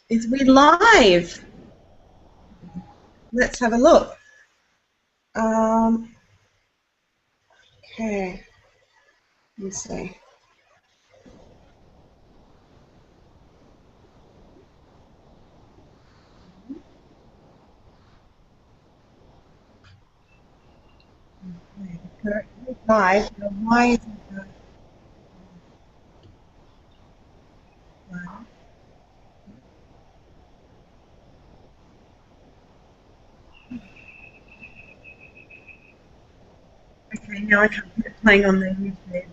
Is we live? Let's have a look. Okay. Let's see. Live. Why is it live? Okay, now I can't put it playing on the YouTube.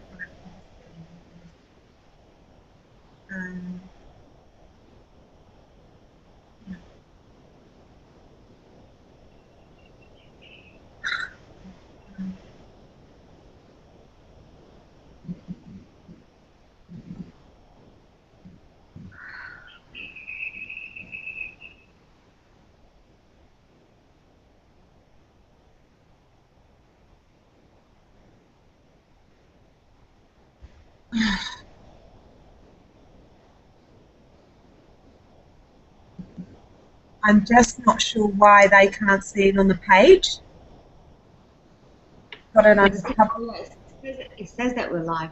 I'm just not sure why they can't see it on the page. Got it uncovered. It says that we're live.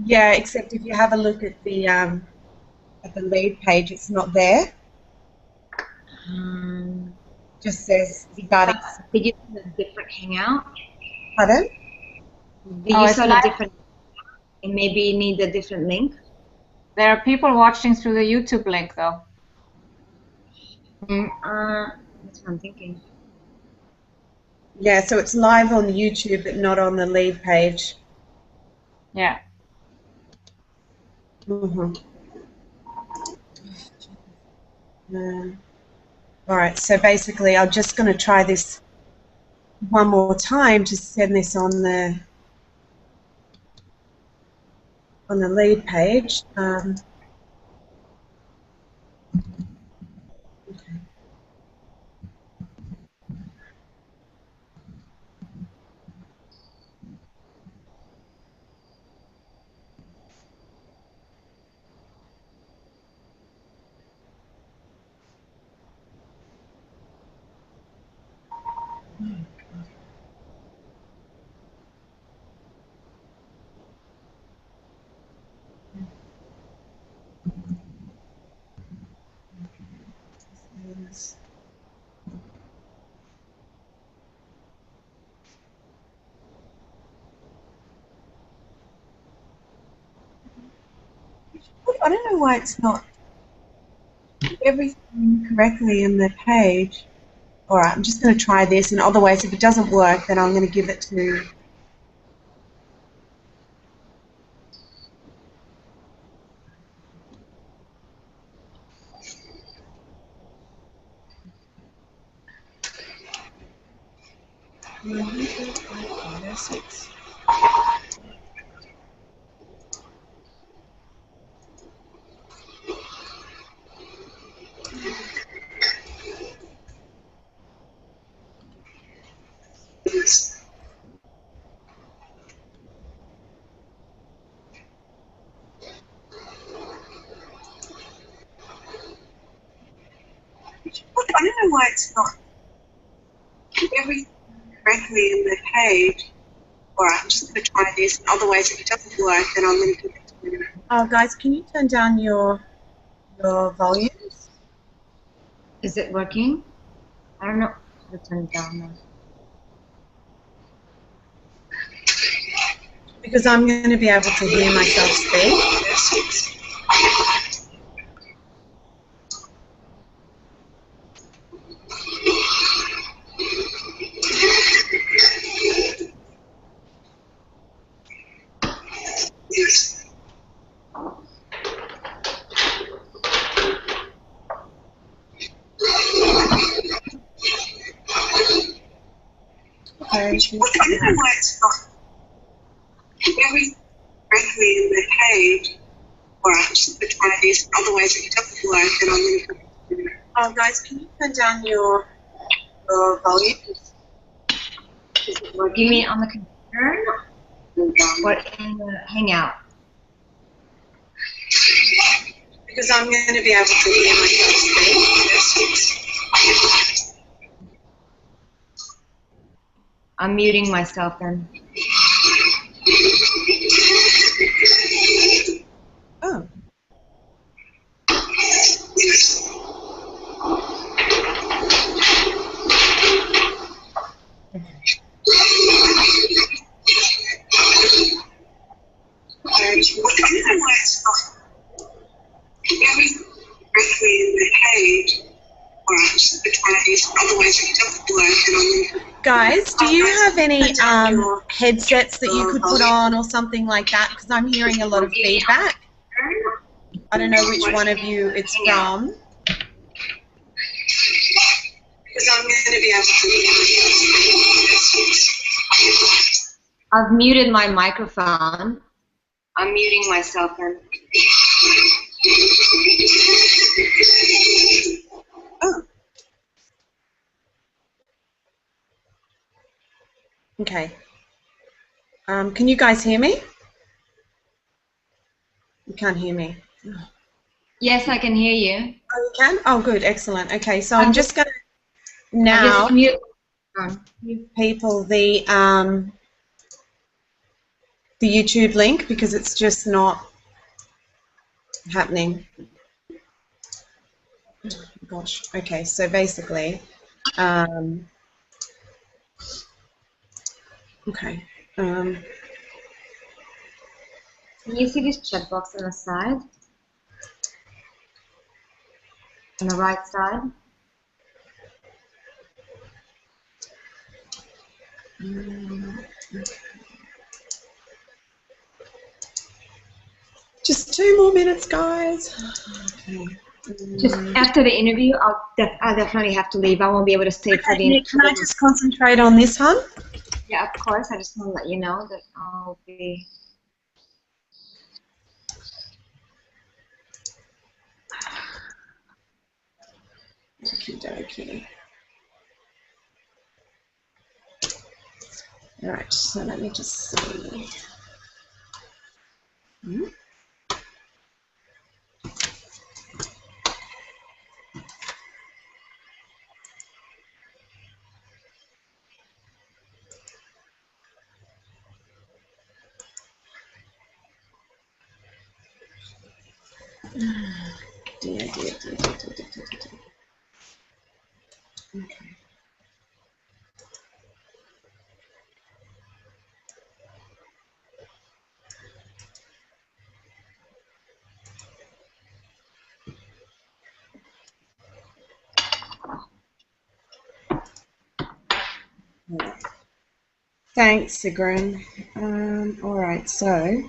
Yeah, except if you have a look at the lead page, it's not there. Just says starting. Did you send a different hangout? Pardon? Did you send a different? And maybe you need a different link. There are people watching through the YouTube link, though. That's what I'm thinking. Yeah, so it's live on YouTube, but not on the lead page. Yeah. All right, so basically I'm just going to try this one more time to send this on the lead page. I don't know why it's not everything correctly in the page. All right, I'm just going to try this, and otherwise, if it doesn't work, then I'm going to give it to. I don't know why it's not everything correctly in the page. All right, I'm just going to try this, and otherwise, if it doesn't work, then I'm going to give it to. Oh, guys, can you turn down your volumes? Is it working? I don't know how to turn it down now. Because I'm going to be able to hear myself speak. Okay. I don't know why it's not everything correctly in the page. All right, I'm just going to try this. Otherwise, if it doesn't work, then I'm going to give it to. Oh, guys, can you turn down your volumes? Is it working? You mean on the computer or in the Hangout? Because I'm going to be able to hear myself speak. I'm muting myself then. Oh. Every correctly in the cage works, but otherwise it doesn't work. And Guys, do you have any headsets that you could put on or something like that? Because I'm hearing a lot of feedback. I don't know which one of you it's from. because I'm going to be able to hear myself speak. I've muted my microphone. I'm muting myself then. Oh. Okay. Can you guys hear me? You can't hear me. Yes, I can hear you. Oh, you can? Oh, good. Excellent. Okay, so I'm just going to I now just mute. give people the YouTube link because it's just not happening. Oh, gosh. Okay, so basically, okay. Can you see this checkbox on the side? On the right side? Just 2 more minutes, guys. Okay. Just after the interview, I'll definitely have to leave. I won't be able to stay for the interview. Can I just concentrate on this one? Yeah, of course. I just want to let you know that I'll be. Okie dokie. All right, so let me just see. Dear. Okay. Thanks, Sigrun. All right, so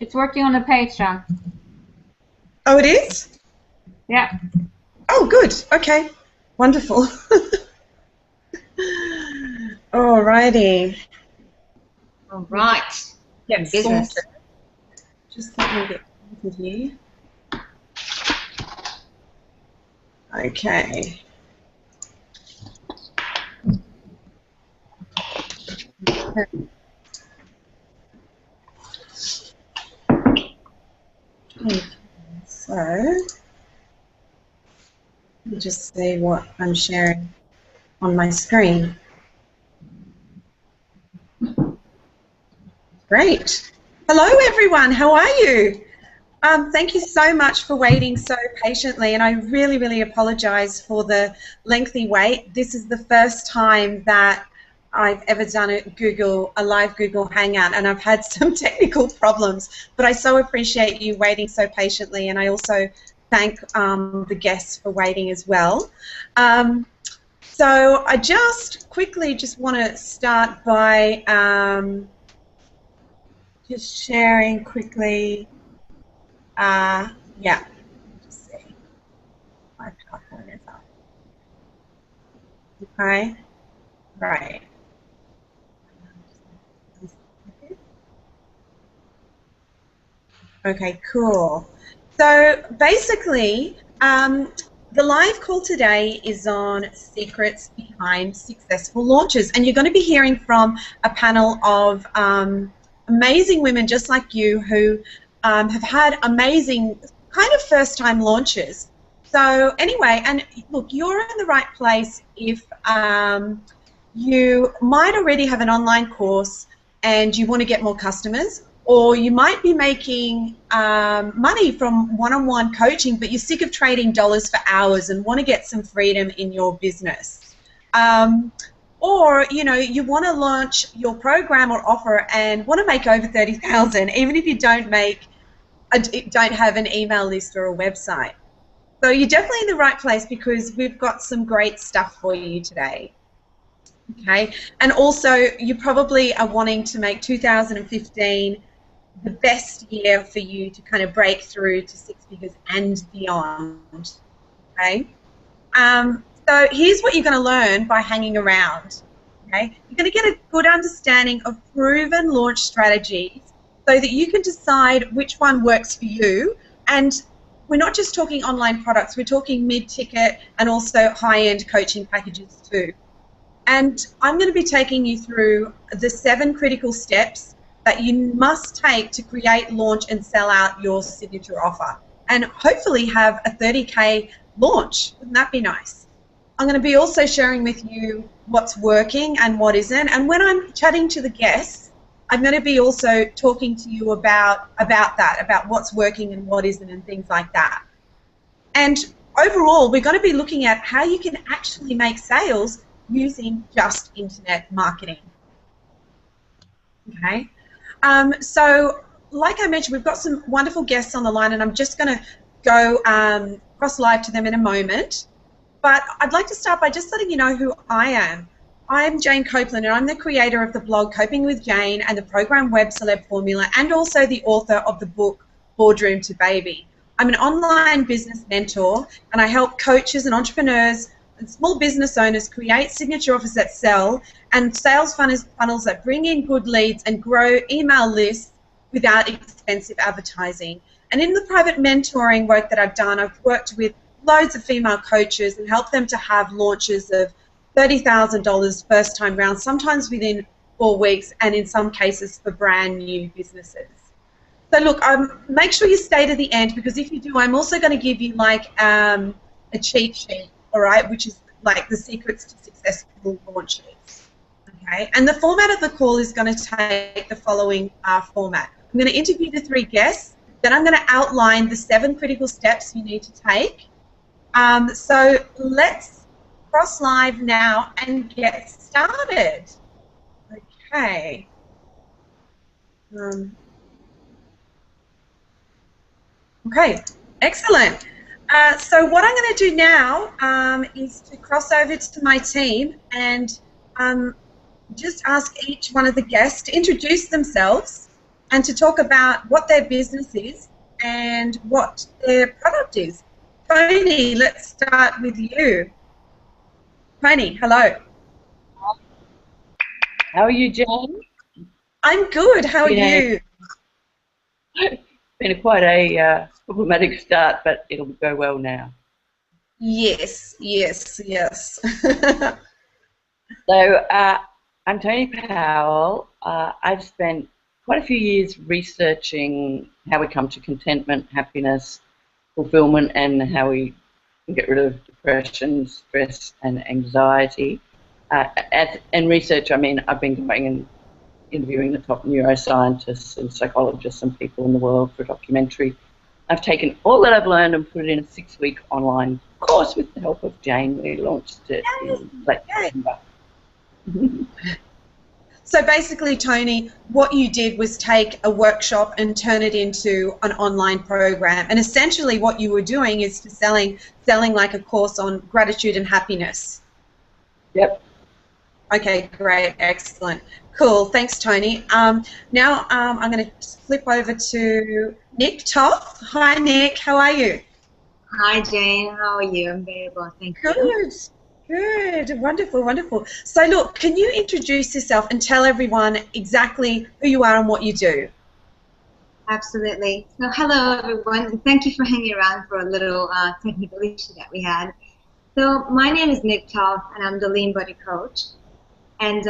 It's working on the page, John. oh, it is? Yeah. Oh, good. Okay, wonderful. All righty. All right. Get Business. sorted. Just let me get sorted here. Okay. Okay. So Let me just see what I'm sharing on my screen. Great. Hello, everyone. How are you? Thank you so much for waiting so patiently, and I really, really apologise for the lengthy wait. This is the first time that I've ever done a live Google Hangout, and I've had some technical problems, but I so appreciate you waiting so patiently, and I also thank the guests for waiting as well. So I just quickly want to start by just sharing quickly. Yeah, just see. My PowerPoint is up. Okay, right. Okay, cool. So basically, the live call today is on secrets behind successful launches, and you're going to be hearing from a panel of amazing women just like you who have had amazing kind of first-time launches. So anyway, and look, you're in the right place if you might already have an online course and you want to get more customers, or you might be making money from one-on-one coaching, but you're sick of trading dollars for hours and want to get some freedom in your business. Or you know, you want to launch your program or offer and want to make over 30,000, even if you don't have an email list or a website. So you're definitely in the right place because we've got some great stuff for you today. Okay, and also you probably are wanting to make 2015 the best year for you to kind of break through to six figures and beyond. Okay, so here's what you're going to learn by hanging around. Okay, you're going to get a good understanding of proven launch strategies so that you can decide which one works for you. And we're not just talking online products, we're talking mid-ticket and also high-end coaching packages too. And I'm going to be taking you through the 7 critical steps that you must take to create, launch, and sell out your signature offer, and hopefully have a 30K launch. Wouldn't that be nice? I'm going to be also sharing with you what's working and what isn't. And when I'm chatting to the guests, I'm going to be also talking to you about what's working and what isn't and things like that. And overall, we're going to be looking at how you can actually make sales using just internet marketing. Okay, so like I mentioned, we've got some wonderful guests on the line, and I'm just going to go cross live to them in a moment. But I'd like to start by just letting you know who I am. I'm Jane Copeland, and I'm the creator of the blog Coping with Jane and the program Web Celeb Formula, and also the author of the book Boardroom to Baby. I'm an online business mentor, and I help coaches and entrepreneurs and small business owners create signature offers that sell and sales funnels that bring in good leads and grow email lists without expensive advertising. And in the private mentoring work that I've done, I've worked with loads of female coaches and helped them to have launches of $30,000 first time round, sometimes within 4 weeks, and in some cases for brand new businesses. So look, make sure you stay to the end, because if you do, I'm also going to give you like a cheat sheet, all right, which is like the secrets to successful launches. Okay, and the format of the call is going to take the following format. I'm going to interview the 3 guests, then I'm going to outline the 7 critical steps you need to take. So let's cross live now and get started. Okay. Okay, excellent. So what I'm going to do now is to cross over to my team and just ask each one of the guests to introduce themselves and to talk about what their business is and what their product is. Tony, let's start with you. Tony, hello. How are you, Jane? I'm good. How are you? It's been quite a problematic start, but it'll go well now. Yes, yes, yes. So I'm Tony Powell. I've spent quite a few years researching how we come to contentment, happiness, fulfillment, and how we can get rid of depression, stress, and anxiety. And research, I mean, I've been going and interviewing the top neuroscientists and psychologists and people in the world for a documentary. I've taken all that I've learned and put it in a 6-week online course with the help of Jane. We launched it in late December. So basically, Tony, what you did was take a workshop and turn it into an online program. And essentially what you were doing is selling like a course on gratitude and happiness. Yep. Okay, great, excellent. Cool, thanks, Tony. Now I'm going to flip over to Nick Toth. Hi, Nick, how are you? Hi, Jane. How are you? I'm very well, thank you. Good, wonderful, wonderful. So look, can you introduce yourself and tell everyone exactly who you are and what you do? Absolutely. So hello, everyone, and thank you for hanging around for a little technical issue that we had. So my name is Nick Toth, and I'm the Lean Body Coach. And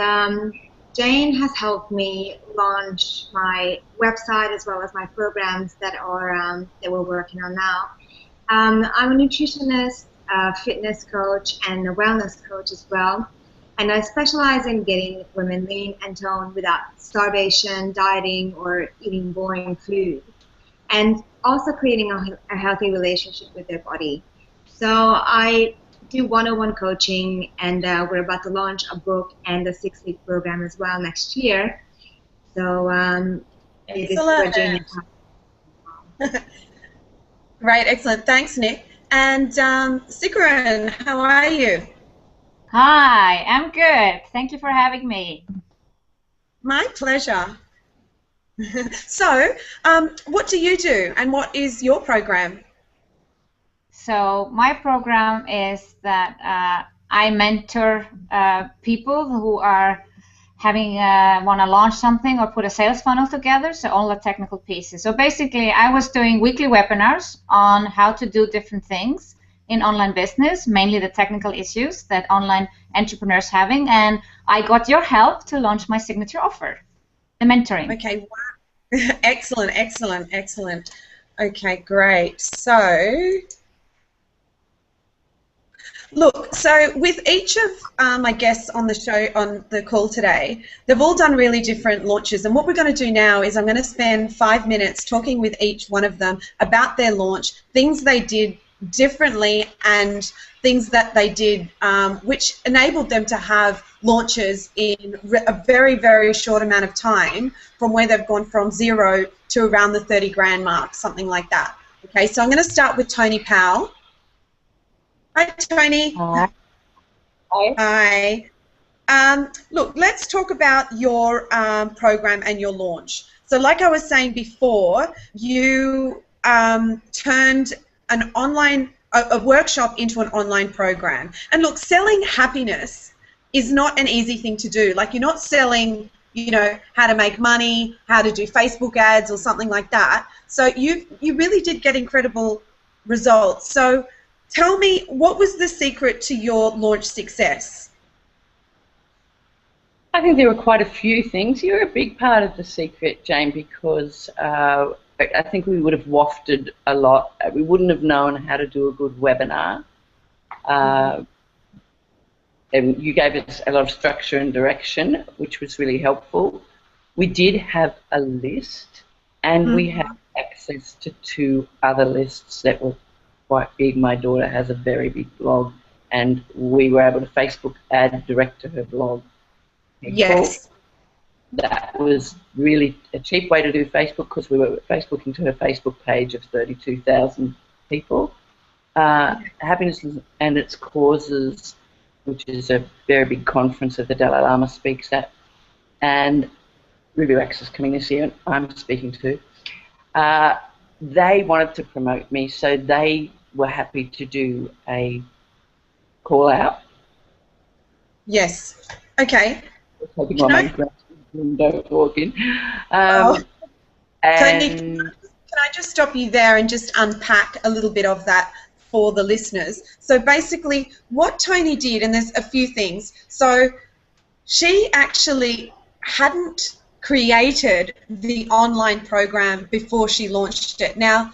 Jane has helped me launch my website as well as my programs that we're working on now. I'm a nutritionist, fitness coach, and a wellness coach as well. And I specialize in getting women lean and toned without starvation, dieting, or eating boring food. And also creating a healthy relationship with their body. So I do one-on-one coaching, and we're about to launch a book and a 6-week program as well next year. So this is where Jane is. Great, excellent. Thanks, Nick. And Sikaran, how are you? Hi, I'm good. Thank you for having me. My pleasure. So, what do you do, and what is your program? So my program is that I mentor people who are want to launch something or put a sales funnel together, so all the technical pieces. So basically, I was doing weekly webinars on how to do different things in online business, mainly the technical issues that online entrepreneurs having, and I got your help to launch my signature offer, the mentoring. Okay, wow. Excellent, excellent, excellent. Okay, great. So, look, so with each of my guests on the show, on the call today, they've all done really different launches, and what we're going to do now is I'm going to spend 5 minutes talking with each one of them about their launch, things they did differently, and things that they did which enabled them to have launches in a very, very short amount of time, from where they've gone from 0 to around the 30 grand mark, something like that. Okay, so I'm going to start with Tony Powell. Hi, Tony. Hi. Hi. Look, let's talk about your program and your launch. So like I was saying before, you turned an online, a workshop into an online program. And look, selling happiness is not an easy thing to do. Like, you're not selling, you know, how to make money, how to do Facebook ads or something like that. So you really did get incredible results. So tell me, what was the secret to your launch success? I think there were quite a few things. You're a big part of the secret, Jane, because I think we would have wafted a lot. We wouldn't have known how to do a good webinar. And you gave us a lot of structure and direction, which was really helpful. We did have a list, and we had access to 2 other lists that were quite big. My daughter has a very big blog, and we were able to Facebook ad direct to her blog. Yes. That was really a cheap way to do Facebook, because we were Facebooking to her Facebook page of 32,000 people. Happiness and Its Causes, which is a very big conference that the Dalai Lama speaks at, and Review Access coming this year, and I'm speaking to. They wanted to promote me, so they were happy to do a call out. Yes. Okay. Don't walk in. Tony, And can I just stop you there and just unpack a little bit of that for the listeners? So basically, what Tony did, and there's a few things. So she actually hadn't created the online program before she launched it. Now,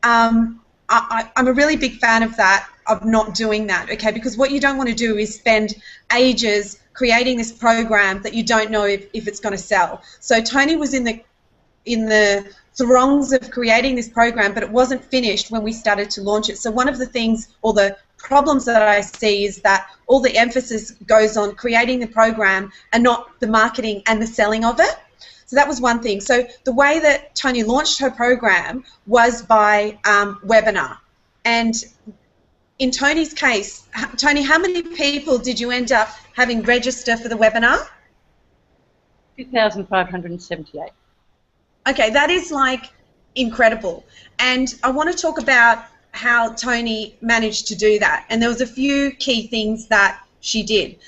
I'm a really big fan of that. of not doing that, okay? Because what you don't want to do is spend ages creating this program that you don't know if it's going to sell. So Tony was in the throngs of creating this program, but it wasn't finished when we started to launch it. So one of the things, or the problems that I see, is that all the emphasis goes on creating the program and not the marketing and the selling of it. So that was one thing. So the way that Tony launched her program was by webinar. And in Tony's case, Tony, how many people did you end up having register for the webinar? 2,578. Okay, that is like incredible. And I want to talk about how Tony managed to do that. And there was a few key things that she did.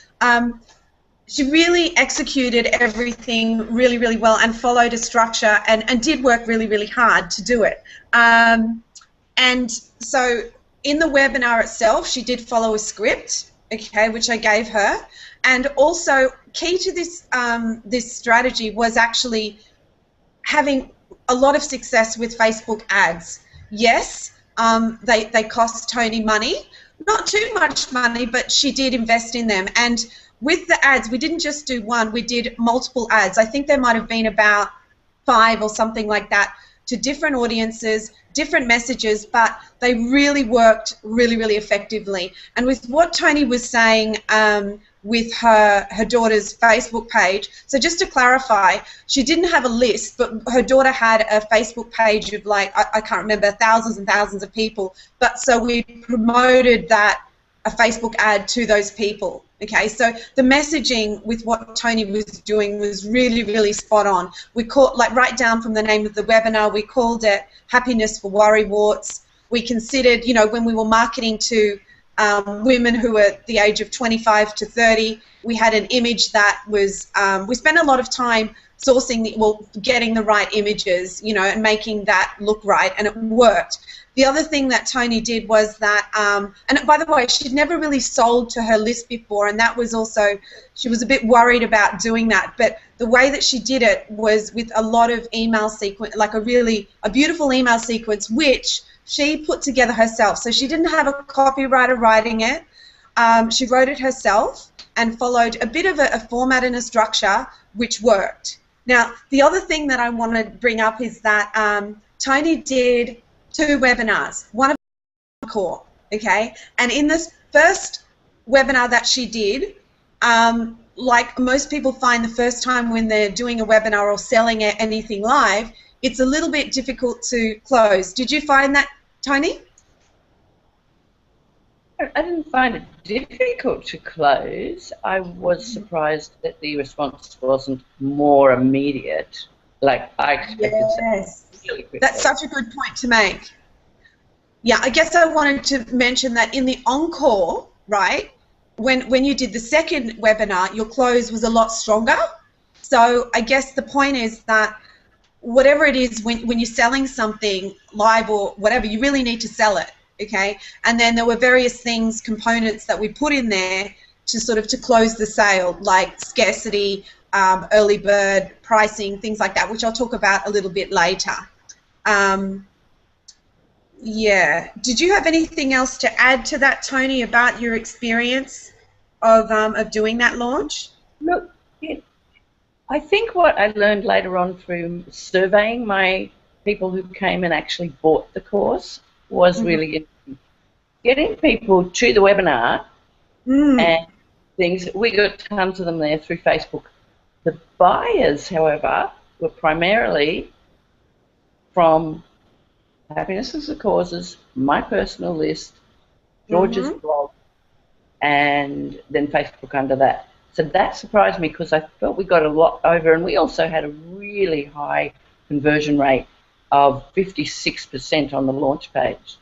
She really executed everything really, really well and followed a structure and did work really, really hard to do it. And so in the webinar itself, she did follow a script, okay, which I gave her. And also key to this, this strategy was actually having a lot of success with Facebook ads. Yes, they cost Tony money, not too much money, but she did invest in them. And with the ads, we didn't just do one, we did multiple ads. I think there might have been about 5 or something like that to different audiences, different messages, but they really worked really, really effectively. And with what Tony was saying with her daughter's Facebook page, so just to clarify, she didn't have a list, but her daughter had a Facebook page of like, I can't remember, thousands and thousands of people, but so we promoted that, a Facebook ad to those people. Okay, so the messaging with what Tony was doing was really, really spot on. We called, like right down from the name of the webinar, we called it Happiness for Worrywarts. We considered, you know, when we were marketing to women who were the age of 25 to 30, we had an image that was, we spent a lot of time sourcing, getting the right images, you know, and making that look right, and it worked. The other thing that Tony did was that, and by the way, she'd never really sold to her list before, and that was also, she was a bit worried about doing that, but the way that she did it was with a lot of email sequence, like a beautiful email sequence, which she put together herself. So she didn't have a copywriter writing it. She wrote it herself and followed a bit of a format and a structure, which worked. Now, the other thing that I want to bring up is that Tony did 2 webinars, one of them core, okay? And in this first webinar that she did, like most people find the first time when they're doing a webinar or selling anything live, it's a little bit difficult to close. Did you find that, Tony? I didn't find it difficult to close. I was surprised that the response wasn't more immediate. Like I expected. Yes. Really quickly. That's such a good point to make. Yeah, I guess I wanted to mention that in the encore, right, when you did the second webinar, your close was a lot stronger. So I guess the point is that whatever it is, when you're selling something live or whatever, you really need to sell it, okay? And then there were various things, components that we put in there to sort of to close the sale, like scarcity, early bird, pricing, things like that, which I'll talk about a little bit later. Yeah. Did you have anything else to add to that, Tony, about your experience of doing that launch? Look, I think what I learned later on through surveying my people who came and actually bought the course was really interesting. Getting people to the webinar and things. We got tons of them there through Facebook. The buyers, however, were primarily from Happiness as a Causes, my personal list, George's blog, and then Facebook under that. So that surprised me because I felt we got a lot over, and we also had a really high conversion rate of 56% on the launch page.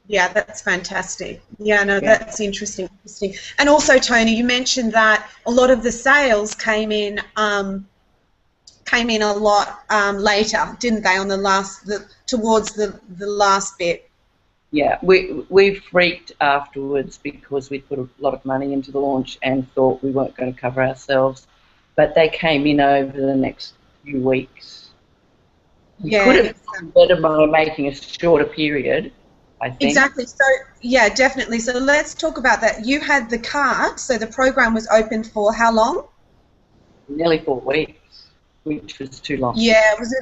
Yeah, that's fantastic. Yeah, no, that's interesting. And also, Tony, you mentioned that a lot of the sales came in a lot later, didn't they? On the last, towards the last bit. Yeah, we freaked afterwards because we put a lot of money into the launch and thought we weren't going to cover ourselves, but they came in over the next few weeks. We could have done better by making a shorter period, I think. Exactly. So, yeah, definitely. So let's talk about that. You had the cart, so the program was open for how long? Nearly 4 weeks, which was too long. Yeah, it was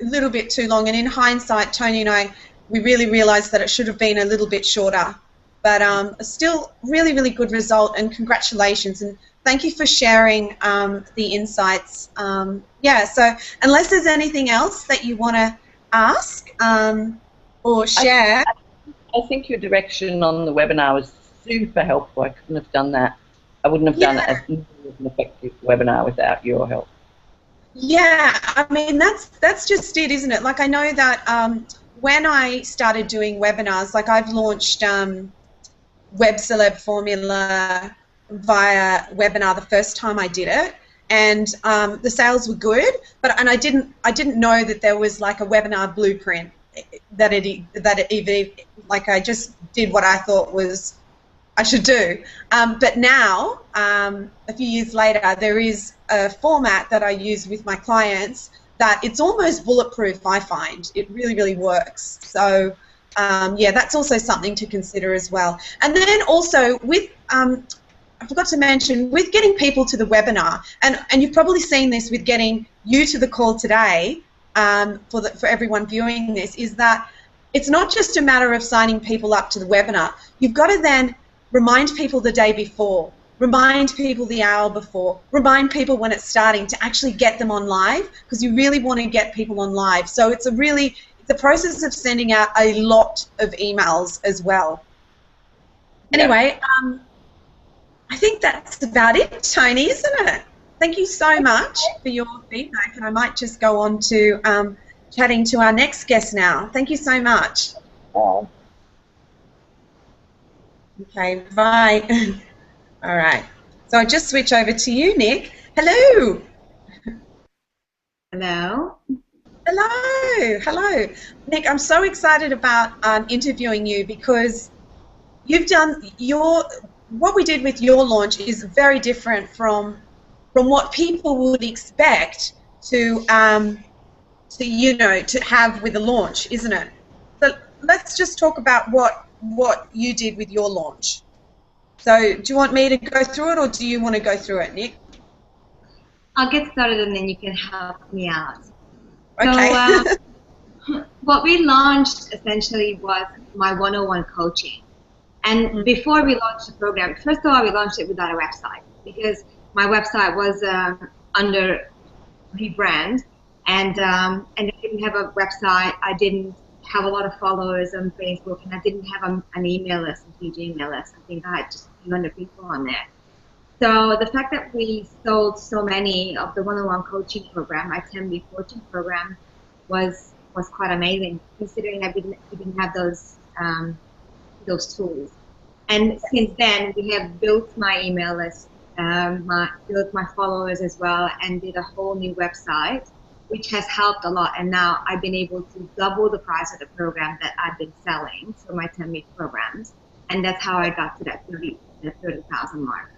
a little bit too long. And in hindsight, Tony and I, we really realised that it should have been a little bit shorter. But still, really, really good result, and congratulations. And thank you for sharing the insights. Yeah, so unless there's anything else that you want to ask or share. I think your direction on the webinar was super helpful. I couldn't have done that. I wouldn't have done it as an effective webinar without your help. Yeah, I mean, that's just it, isn't it? Like, I know that when I started doing webinars, like I've launched Web Celeb Formula via webinar the first time I did it, and the sales were good, and I didn't know that there was like a webinar blueprint that it even, like, I just did what I thought was I should do. But now, a few years later, there is a format that I use with my clients that it's almost bulletproof, I find. It really, really works. So, yeah, that's also something to consider as well. And then also with, I forgot to mention, with getting people to the webinar, and you've probably seen this with getting you to the call today, for everyone viewing this, is that it's not just a matter of signing people up to the webinar. You've got to then remind people the day before, remind people the hour before, remind people when it's starting to actually get them on live, because you really want to get people on live. So it's the process of sending out a lot of emails as well. Anyway, I think that's about it, Tony, isn't it? Thank you so much for your feedback, and I might just go on to chatting to our next guest now. Thank you so much. Wow. Okay, bye. All right. So I'll just switch over to you, Nick. Hello. Hello. Hello. Hello. Nick, I'm so excited about interviewing you, because you've done what we did with your launch is very different from what people would expect to have with a launch, isn't it? So let's just talk about what you did with your launch. So do you want me to go through it, or do you want to go through it, Nick? I'll get started and then you can help me out. Okay. So what we launched essentially was my 101 coaching. And before we launched the program, first of all, we launched it without a website, because my website was under rebrand, and I didn't have a website. I didn't have a lot of followers on Facebook, and I didn't have an email list, a huge email list. I think I had just a few hundred people on there. So the fact that we sold so many of the 101 coaching program, my 10-week coaching program, was quite amazing, considering that we didn't have those tools. And since then, we have built my email list, built my followers as well, and did a whole new website, which has helped a lot. And now I've been able to double the price of the program that I've been selling for my 10-week programs, and that's how I got to that 30,000 mark.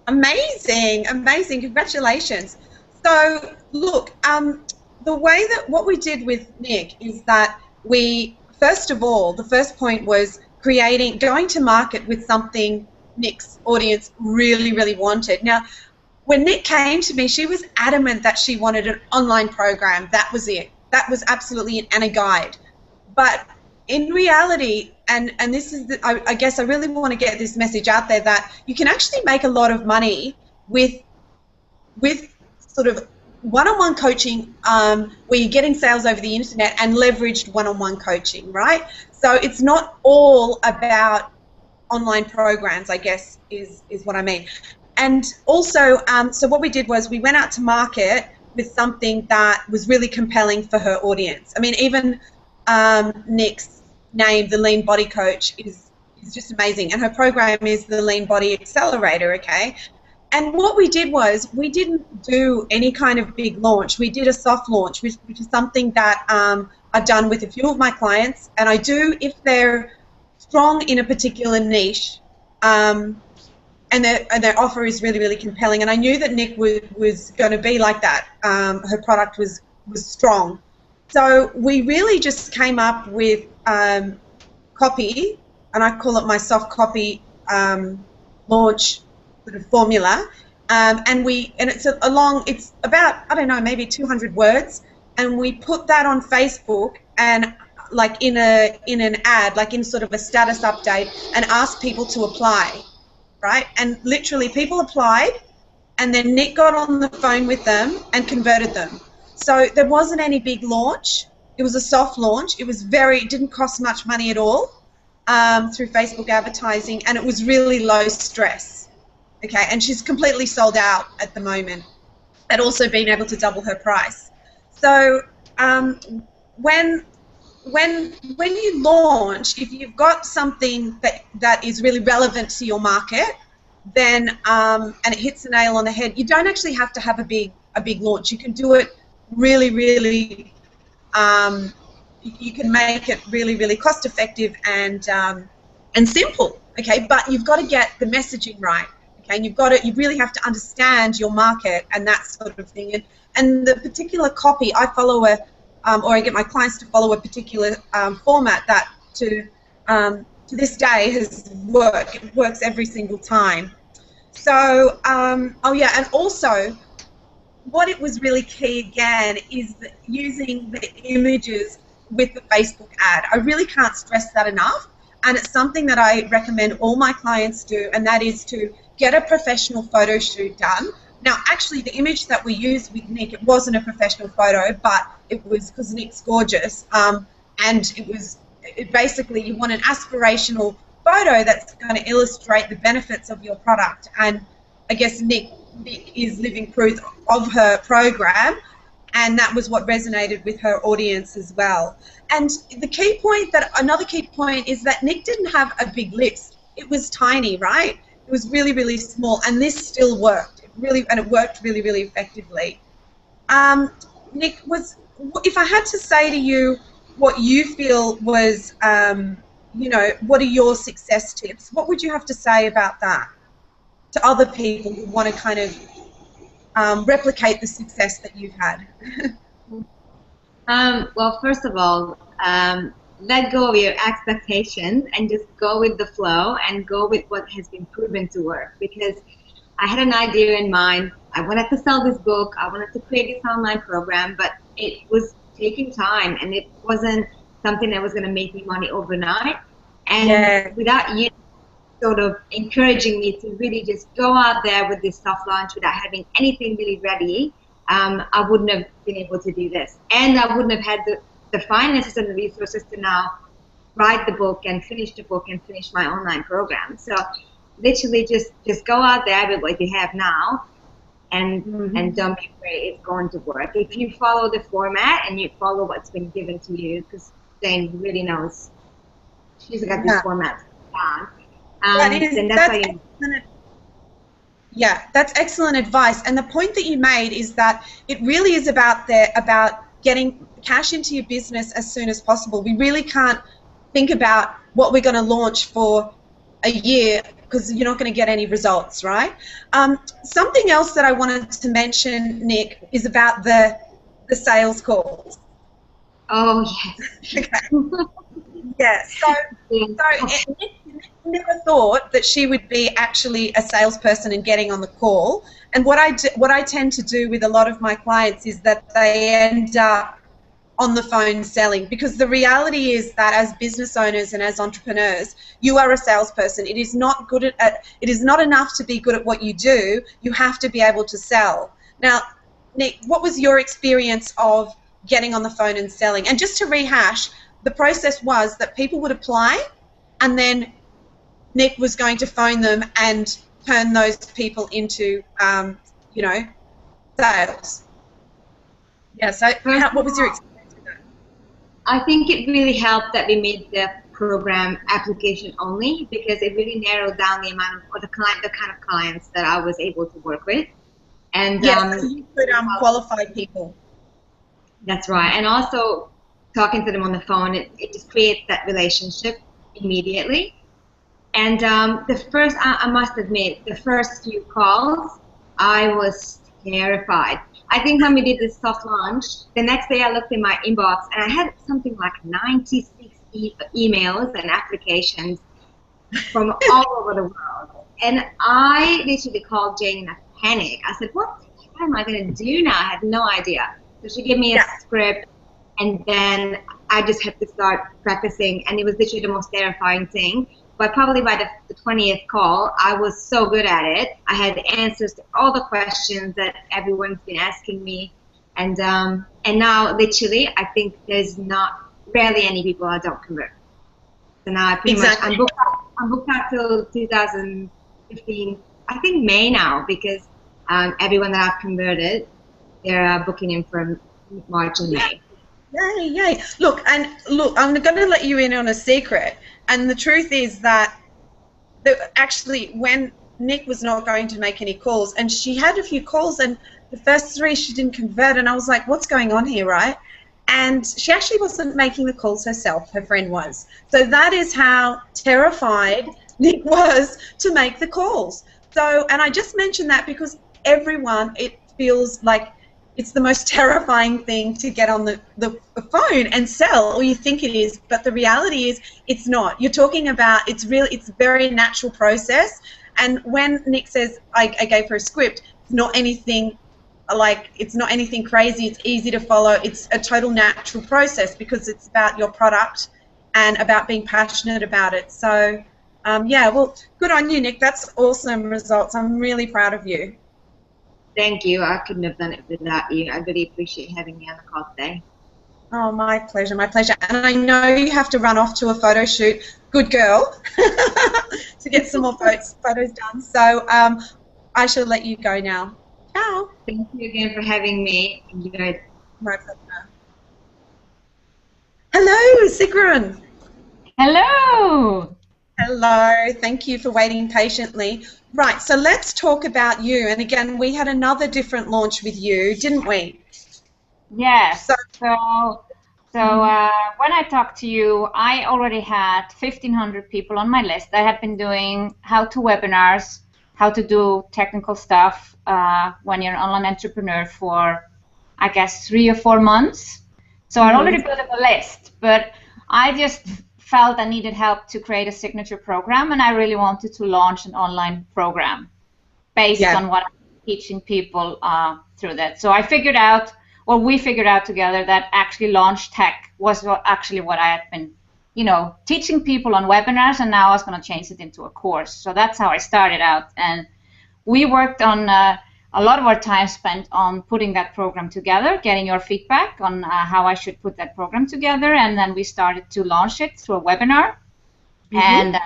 Amazing, amazing, congratulations. So look, the way that what we did with Nick is that we, first of all, the first point was going to market with something Nick's audience really, really wanted. Now, when Nick came to me, she was adamant that she wanted an online program. That was it. That was absolutely it, and a guide. But in reality, and this is, I guess I really want to get this message out there, that you can actually make a lot of money with sort of one-on-one coaching, where you're getting sales over the internet and leveraged one-on-one coaching, right? So it's not all about online programs, I guess, is what I mean. And also, so what we did was we went out to market with something that was really compelling for her audience. I mean, even Nick's name, the Lean Body Coach, is just amazing. And her program is the Lean Body Accelerator, okay? And what we did was we didn't do any kind of big launch. We did a soft launch, which is something that I've done with a few of my clients, and I do if they're strong in a particular niche, and their offer is really, really compelling. And I knew that Nick was going to be like that. Her product was strong. So we really just came up with copy, and I call it my soft copy launch sort of formula. And it's it's about, I don't know, maybe 200 words, and we put that on Facebook and like in an ad, like in sort of a status update, and ask people to apply, right? And literally people applied, and then Nick got on the phone with them and converted them. So there wasn't any big launch. It was a soft launch. It didn't cost much money at all through Facebook advertising, and it was really low stress. Okay, and she's completely sold out at the moment, and also been able to double her price. So when you launch, if you've got something that is really relevant to your market, then and it hits the nail on the head, you don't actually have to have a big launch. You can do it really, really. You can make it really, really cost effective and simple. Okay, but you've got to get the messaging right. And you really have to understand your market and that sort of thing. And the particular copy, I follow or I get my clients to follow a particular format that to this day has worked. It works every single time. So, oh yeah, and also what it was really key again is using the images with the Facebook ad. I really can't stress that enough. And it's something that I recommend all my clients do, and that is to get a professional photo shoot done. Now, actually, the image that we used with Nick, it wasn't a professional photo, but it was because Nick's gorgeous, and it basically, you want an aspirational photo that's going to illustrate the benefits of your product. And I guess Nick is living proof of her program, and that was what resonated with her audience as well. And another key point is that Nick didn't have a big list. It was tiny, right? It was really, really small, and this still worked. It worked really, really effectively. Nick, if I had to say to you what you feel was, what are your success tips? What would you have to say about that to other people who want to kind of replicate the success that you've had? Well, first of all, let go of your expectations and just go with the flow and go with what has been proven to work. Because I had an idea in mind. I wanted to sell this book. I wanted to create this online program, but it was taking time, and it wasn't something that was going to make me money overnight. And without you sort of encouraging me to really just go out there with this soft launch without having anything really ready, I wouldn't have been able to do this. And I wouldn't have had the finances and the resources to now write the book and finish the book and finish my online program. So literally just go out there with what you have now, and don't be afraid it's going to work. If you follow the format and you follow what's been given to you, because Jane really knows, she's got this format down. That's excellent advice. And the point that you made is that it really is about getting cash into your business as soon as possible. We really can't think about what we're going to launch for a year, because you're not going to get any results, right? Something else that I wanted to mention, Nick, is about the sales calls. Oh, yes. Okay. Yeah. So Nick never thought that she would be actually a salesperson and getting on the call. And what I tend to do with a lot of my clients is that they end up on the phone selling, because the reality is that as business owners and as entrepreneurs, you are a salesperson. It is not enough to be good at what you do. You have to be able to sell. Now, Nick, what was your experience of getting on the phone and selling? And just to rehash, the process was that people would apply, and then Nick was going to phone them and turn those people into, sales. Yeah. So, what was your experience? I think it really helped that we made the program application only, because it really narrowed down the amount of the kind of clients that I was able to work with. And yes, you could qualify people. That's right. And also talking to them on the phone, it just creates that relationship immediately. And I must admit, the first few calls, I was terrified. I think when we did this soft launch, the next day I looked in my inbox and I had something like 96 emails and applications from all over the world. And I literally called Jane in a panic. I said, what am I going to do now? I had no idea. So she gave me a script, and then I just had to start practicing, and it was literally the most terrifying thing. But probably by the 20th call, I was so good at it. I had the answers to all the questions that everyone's been asking me. And now, literally, I think there's barely any people I don't convert. So now I pretty much, I'm booked out till 2015, I think May now, because everyone that I've converted, they're booking in for March and May. Yay, yay. Look, I'm going to let you in on a secret. And the truth is that actually when Nick was not going to make any calls, and she had a few calls, and the first 3 she didn't convert, and I was like, what's going on here, right? And she actually wasn't making the calls herself, her friend was. So that is how terrified Nick was to make the calls. So, and I just mentioned that because everyone, it feels like it's the most terrifying thing to get on the phone and sell, or you think it is, but the reality is it's not. You're talking about, it's a very natural process, and when Nick says, I gave her a script, it's not anything crazy, it's easy to follow, it's a total natural process because it's about your product and about being passionate about it. So, yeah, well, good on you, Nick. That's awesome results. I'm really proud of you. Thank you. I couldn't have done it without you. I really appreciate having me on the call today. Oh, my pleasure, my pleasure. And I know you have to run off to a photo shoot. Good girl. To get some more photos done. So I shall let you go now. Ciao. Thank you again for having me. Enjoyed. My pleasure. Hello, Sigrun. Hello. Hello. Thank you for waiting patiently. Right, so let's talk about you. And again, we had another different launch with you, didn't we? Yes. So when I talked to you, I already had 1,500 people on my list. I had been doing how-to webinars, how to do technical stuff when you're an online entrepreneur for, I guess, 3 or 4 months. So I already built up a list, but I just felt I needed help to create a signature program, and I really wanted to launch an online program based on what I'm teaching people through that. So I figured out, or we figured out together, that actually Launch Tech was actually what I had been, teaching people on webinars, and now I was going to change it into a course. So that's how I started out, and we worked on a lot of our time spent on putting that program together, getting your feedback on how I should put that program together, and then we started to launch it through a webinar. And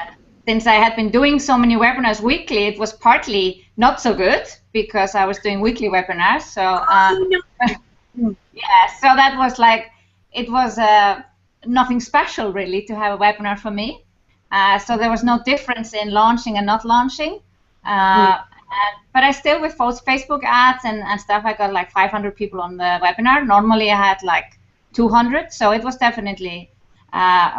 since I had been doing so many webinars weekly, it was partly not so good because I was doing weekly webinars. So yeah, so that was like, it was nothing special really to have a webinar for me. So there was no difference in launching and not launching. But I still, with Facebook ads and stuff, I got like 500 people on the webinar. Normally I had like 200, so it was definitely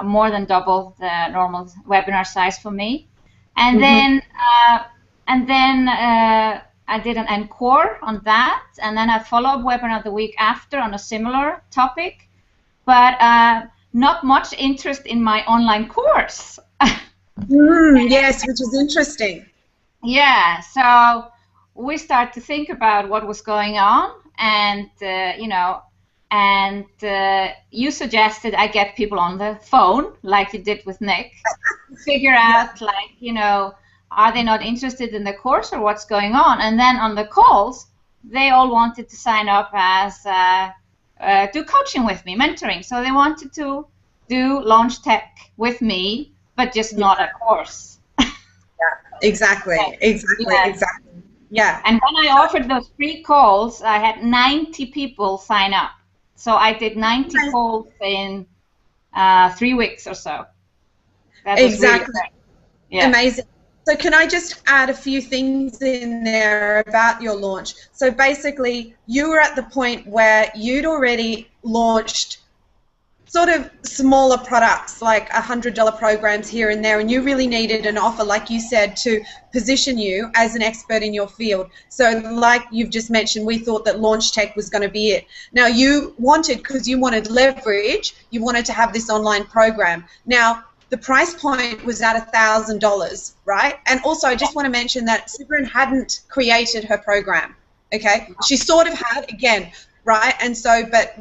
more than double the normal webinar size for me. And then I did an encore on that, and then a follow-up webinar the week after on a similar topic, but not much interest in my online course. Yes, which is interesting. Yeah, so we started to think about what was going on, and you suggested I get people on the phone, like you did with Nick, to figure out, are they not interested in the course or what's going on? And then on the calls, they all wanted to sign up as do coaching with me, mentoring. So they wanted to do Launch Tech with me, but just not a course. Exactly. Yeah. And when I offered those free calls, I had 90 people sign up. So I did 90 calls in 3 weeks or so. That was exactly. Really amazing. So can I just add a few things in there about your launch? So basically, you were at the point where you'd already launched sort of smaller products, like $100 programs here and there, and you really needed an offer, like you said, to position you as an expert in your field. So like you've just mentioned, we thought that Launch Tech was going to be it. Now you wanted, because you wanted leverage, you wanted to have this online program. Now the price point was at $1,000, right? And also I just want to mention that Sigrid hadn't created her program, okay? She sort of had, again, right? And so, but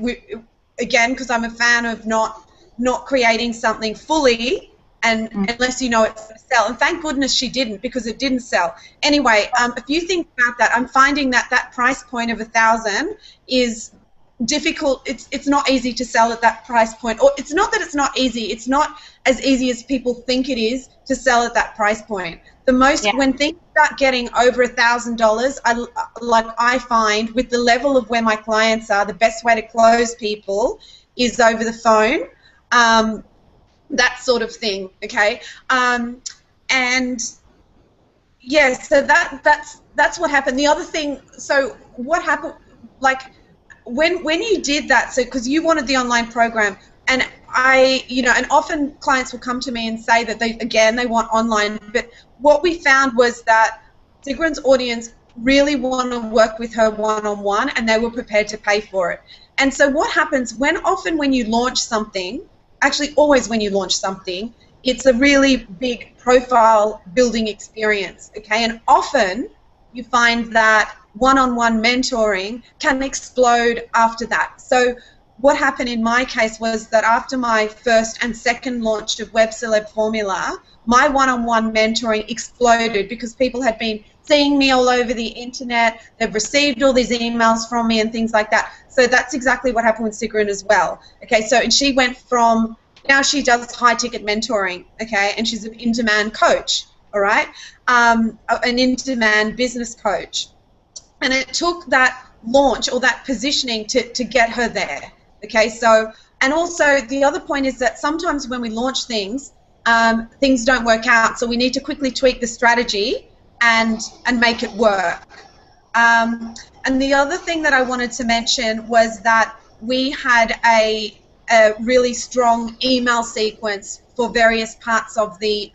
again, because I'm a fan of not creating something fully, and unless you know it's going to sell. And thank goodness she didn't, because it didn't sell. Anyway, a few things about that. I'm finding that that price point of $1,000 is difficult. It's not easy to sell at that price point. Or it's not that it's not easy. It's not as easy as people think it is to sell at that price point. The most, when things start getting over $1,000, I find with the level of where my clients are, the best way to close people is over the phone, that sort of thing. Okay, and yeah, so that's what happened. The other thing, so what happened, like when you did that, so because you wanted the online program, and and often clients will come to me and say that they want online, but what we found was that Sigrid's audience really want to work with her one-on-one, and they were prepared to pay for it. And so what happens often when you launch something, actually always when you launch something, it's a really big profile building experience, okay? And often you find that one-on-one mentoring can explode after that. So what happened in my case was that after my first and second launch of Web Celeb Formula, my one-on-one mentoring exploded because people had been seeing me all over the internet. They've received all these emails from me and things like that. So that's exactly what happened with Sigrid as well. Okay, so and she went from, now she does high-ticket mentoring, okay, and she's an in-demand coach, all right, an in-demand business coach. And it took that launch or that positioning to get her there. Okay, so, and also the other point is that sometimes when we launch things, things don't work out, so we need to quickly tweak the strategy and make it work. And the other thing that I wanted to mention was that we had a really strong email sequence for various parts of the,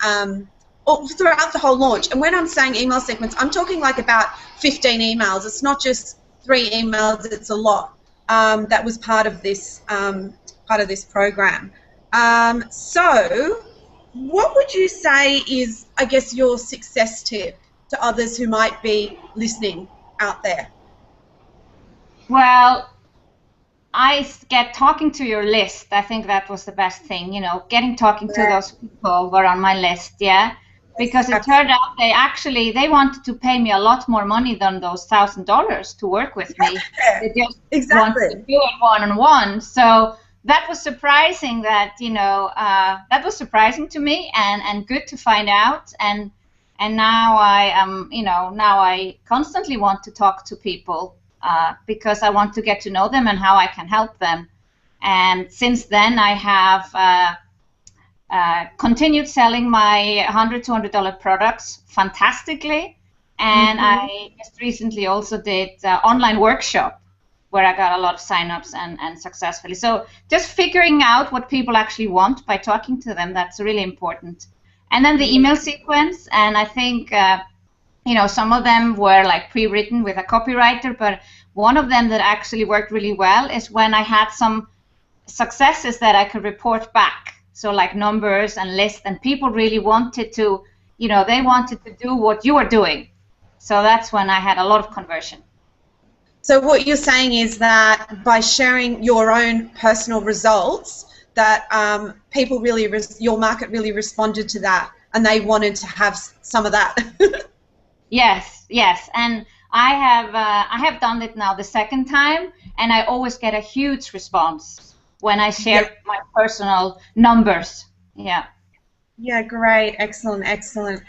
throughout the whole launch. And when I'm saying email sequence, I'm talking like about 15 emails. It's not just 3 emails, it's a lot. That was part of this program. So what would you say is, I guess, your success tip to others who might be listening out there? Well, I get talking to your list. I think that was the best thing, talking to those people were on my list, yeah. Because it turned out they wanted to pay me a lot more money than those $1,000 to work with me. They just wanted to do it one-on-one. So that was surprising. That was surprising to me and good to find out. And now I now I constantly want to talk to people because I want to get to know them and how I can help them. And since then I have. Continued selling my $100, $200 products fantastically, and I just recently also did online workshop where I got a lot of signups and successfully. So just figuring out what people actually want by talking to them, that's really important. And then the email sequence, and I think some of them were like pre-written with a copywriter, but one of them that actually worked really well is when I had some successes that I could report back. So like numbers and lists, and people really wanted to, they wanted to do what you were doing. So that's when I had a lot of conversion. So what you're saying is that by sharing your own personal results, that people really, your market really responded to that, and they wanted to have some of that. Yes, and I have done it now the second time, and I always get a huge response when I share my personal numbers. Yeah. Yeah, great. Excellent, excellent.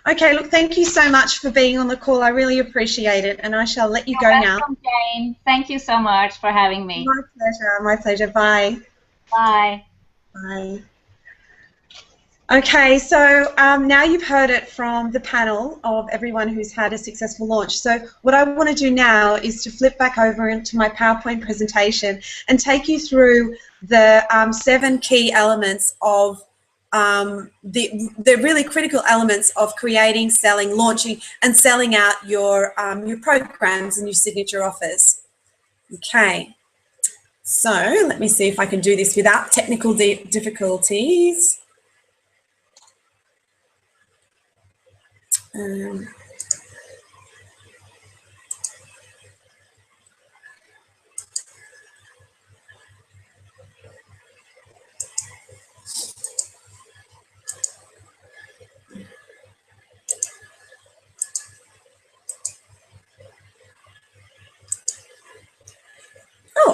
Okay, look, thank you so much for being on the call. I really appreciate it, and I shall let you go now. Jane. Thank you so much for having me. My pleasure. My pleasure. Bye. Bye. Bye. Okay, so now you've heard it from the panel of everyone who's had a successful launch. So what I want to do now is to flip back over into my PowerPoint presentation and take you through the 7 key elements of the really critical elements of creating, selling, launching, and selling out your programs and your signature offers. Okay, so let me see if I can do this without technical difficulties. Oh,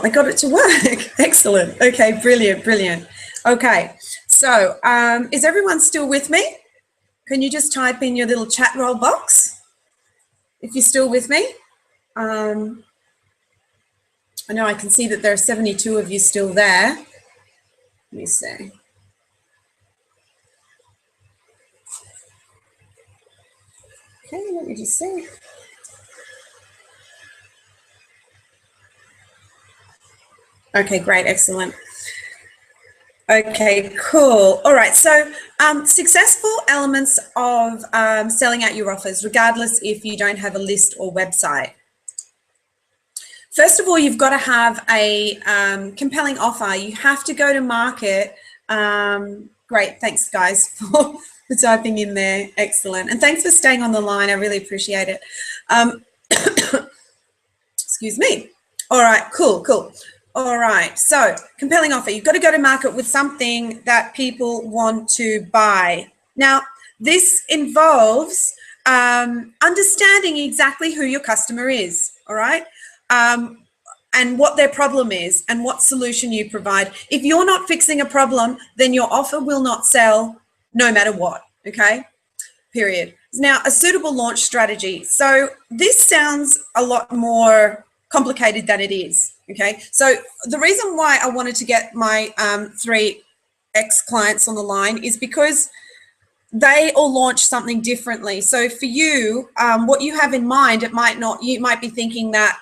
I got it to work. Excellent. Okay, brilliant, brilliant. Okay, so is everyone still with me? Can you just type in your little chat roll box if you're still with me? I know I can see that there are 72 of you still there. Let me see. Okay, let me just see. Okay, great, excellent. Okay, cool. All right, so successful elements of selling out your offers, regardless if you don't have a list or website. First of all, you've got to have a compelling offer. You have to go to market. Great, thanks guys for typing in there. Excellent. And thanks for staying on the line. I really appreciate it. Excuse me. All right, cool, cool. All right, so compelling offer. You've got to go to market with something that people want to buy. Now, this involves understanding exactly who your customer is, all right? And what their problem is and what solution you provide. If you're not fixing a problem, then your offer will not sell no matter what, okay? Period. Now, a suitable launch strategy. So this sounds a lot more complicated than it is, okay? So the reason why I wanted to get my 3 ex-clients on the line is because they all launch something differently. So for you, what you have in mind, it might not, you might be thinking that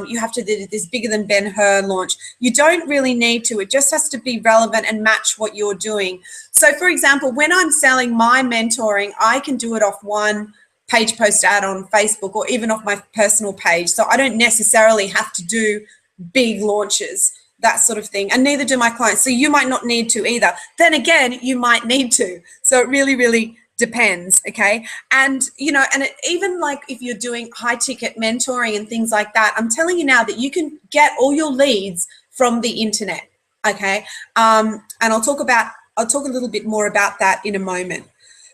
you have to do this bigger than Ben-Hur launch. You don't really need to. It just has to be relevant and match what you're doing. So for example, when I'm selling my mentoring, I can do it off one page post ad on Facebook or even off my personal page. So I don't necessarily have to do big launches, that sort of thing, and neither do my clients. So you might not need to either. Then again, you might need to. So it really, really depends, okay? And, you know, and even like if you're doing high ticket mentoring and things like that, I'm telling you now that you can get all your leads from the internet, okay? And I'll talk a little bit more about that in a moment.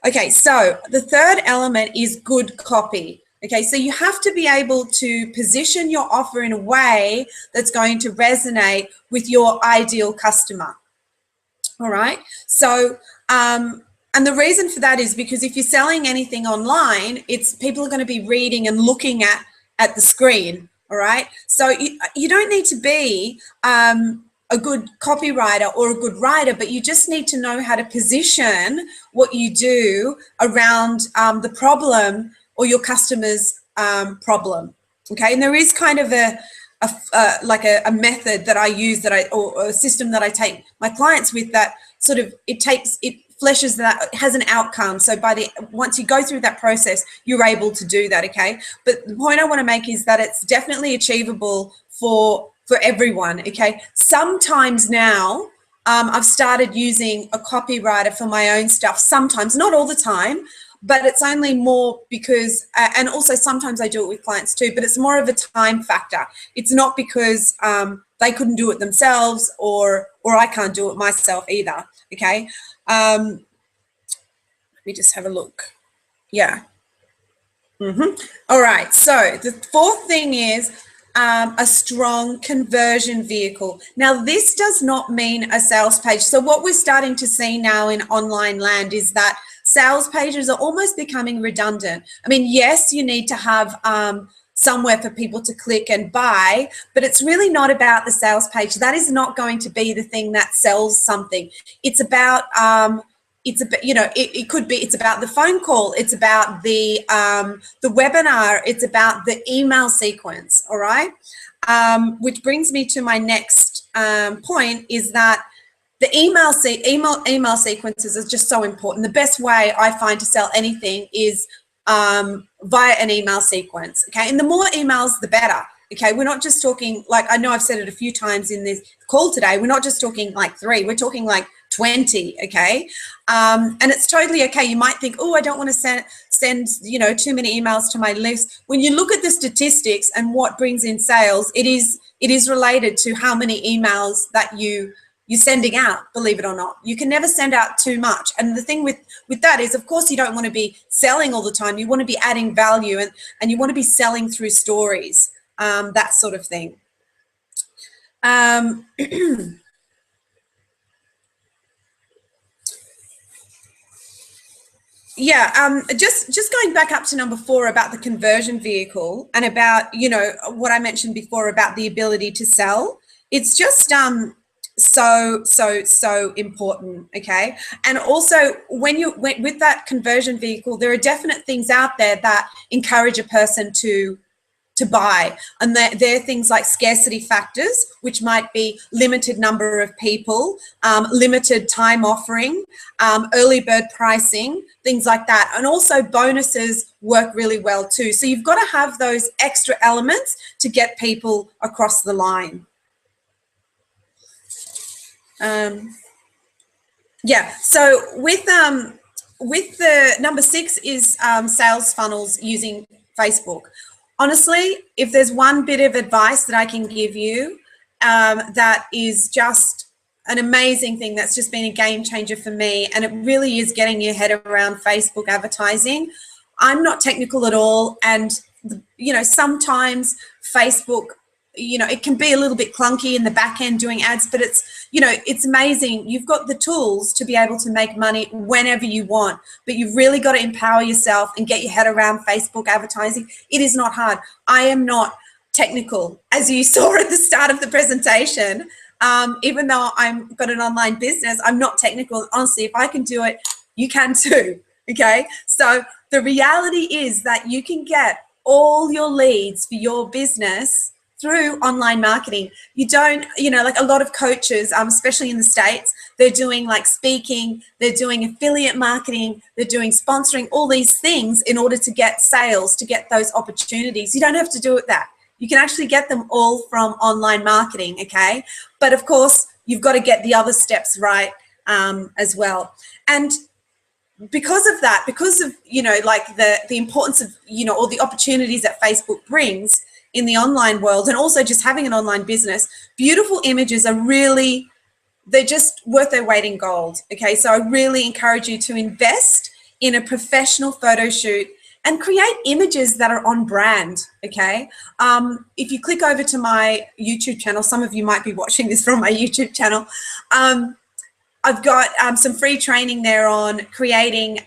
Okay, so the third element is good copy. Okay, so you have to be able to position your offer in a way that's going to resonate with your ideal customer. All right, so and the reason for that is because if you're selling anything online, it's people are going to be reading and looking at the screen. All right, so you don't need to be a good copywriter or a good writer, but you just need to know how to position what you do around the problem or your customer's problem. Okay, and there is kind of a method that I use or a system that I take my clients with that sort of it fleshes that, it has an outcome. So once you go through that process, you're able to do that. Okay, but the point I want to make is that it's definitely achievable for everyone. Okay, sometimes now I've started using a copywriter for my own stuff. Sometimes, not all the time, but it's only more because, and also sometimes I do it with clients too, but it's more of a time factor. It's not because they couldn't do it themselves or I can't do it myself either, okay? Let me just have a look. Yeah. All right, so the fourth thing is a strong conversion vehicle. Now, this does not mean a sales page. So what we're starting to see now in online land is that sales pages are almost becoming redundant. I mean, yes, you need to have somewhere for people to click and buy, but it's really not about the sales page. That is not going to be the thing that sells something. It's about it's about, you know, it could be, it's about the phone call, it's about the webinar, it's about the email sequence, all right? Which brings me to my next point, is that the email sequences are just so important. The best way I find to sell anything is via an email sequence, okay? And the more emails, the better, okay? We're not just talking, like, I know I've said it a few times in this call today, we're not just talking like 3, we're talking like 20, okay? And it's totally okay. You might think, oh, I don't want to send, you know, too many emails to my list. When you look at the statistics and what brings in sales, it is related to how many emails that you're sending out, believe it or not. You can never send out too much. And the thing with that is, of course, you don't want to be selling all the time. You want to be adding value, and you want to be selling through stories, that sort of thing. Yeah, just going back up to number 4 about the conversion vehicle, and about, you know, what I mentioned before about the ability to sell. It's just so important, okay? And also, with that conversion vehicle, there are definite things out there that encourage a person to buy, and there are things like scarcity factors, which might be limited number of people, limited time offering, early bird pricing, things like that. And also bonuses work really well too. So you've got to have those extra elements to get people across the line. Yeah, so with the number 6 is sales funnels using Facebook. Honestly, if there's one bit of advice that I can give you, that is just an amazing thing, that's just been a game changer for me, and it really is getting your head around Facebook advertising. I'm not technical at all, and you know, sometimes Facebook, you know, it can be a little bit clunky in the back end doing ads, but it's, you know, it's amazing. You've got the tools to be able to make money whenever you want, but you've really got to empower yourself and get your head around Facebook advertising. It is not hard. I am not technical, as you saw at the start of the presentation. Even though I've got an online business, I'm not technical. Honestly, if I can do it, you can too, okay? So the reality is that you can get all your leads for your business through online marketing. You don't, you know, like a lot of coaches, especially in the States, they're doing like speaking, they're doing affiliate marketing, they're doing sponsoring, all these things in order to get sales, to get those opportunities. You don't have to do it that. You can actually get them all from online marketing, okay? But of course, you've got to get the other steps right as well. And because of that, because of, you know, like the importance of, you know, all the opportunities that Facebook brings in the online world, and also just having an online business, beautiful images are really, they're just worth their weight in gold, okay? So I really encourage you to invest in a professional photo shoot and create images that are on brand, okay? If you click over to my YouTube channel, some of you might be watching this from my YouTube channel, I've got some free training there on creating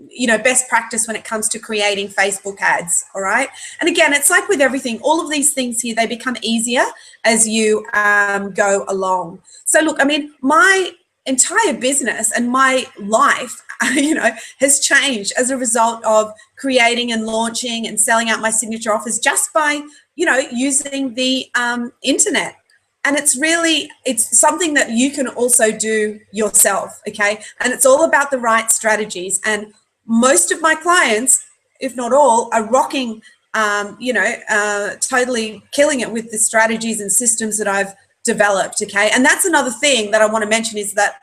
you know, best practice when it comes to creating Facebook ads, all right? And again, it's like with everything, all of these things here, they become easier as you go along. So look, I mean, my entire business and my life, you know, has changed as a result of creating and launching and selling out my signature offers just by, you know, using the internet. And it's really, it's something that you can also do yourself, okay? And it's all about the right strategies. And most of my clients, if not all, are rocking, you know, totally killing it with the strategies and systems that I've developed, okay? And that's another thing that I want to mention is that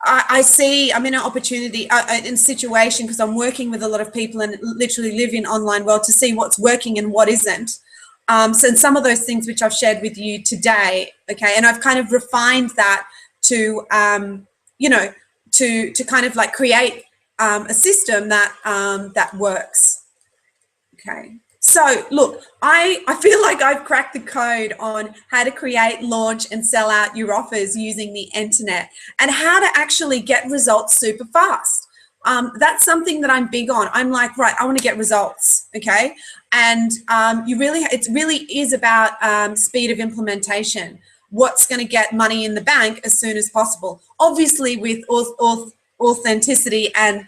I see, I'm in an opportunity, in a situation, because I'm working with a lot of people and literally live in online world, to see what's working and what isn't. So some of those things which I've shared with you today, okay, and I've kind of refined that to, you know, to kind of like create a system that that works, okay. So look, I feel like I've cracked the code on how to create, launch, and sell out your offers using the internet, and how to actually get results super fast. That's something that I'm big on. I'm like, right, I want to get results, okay? And it really is about speed of implementation. what's going to get money in the bank as soon as possible, obviously with authenticity and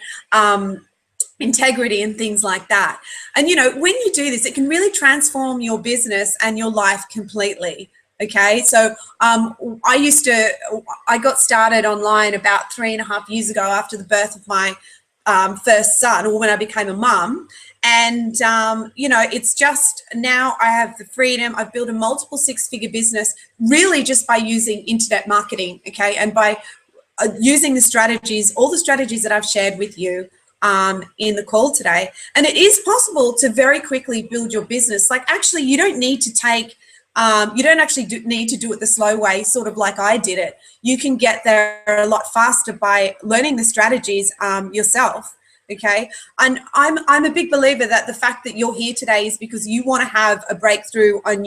integrity and things like that. And you know, when you do this, it can really transform your business and your life completely. Okay, so I got started online about 3.5 years ago after the birth of my first son, or when I became a mum. And you know, it's just now I have the freedom. I've built a multiple six-figure business really just by using internet marketing, okay, and by using the strategies, all the strategies that I've shared with you in the call today. And it is possible to very quickly build your business. Like, actually, you don't need to take, you don't actually need to do it the slow way, sort of like I did it. You can get there a lot faster by learning the strategies yourself. Okay, and I'm a big believer that the fact that you're here today is because you want to have a breakthrough on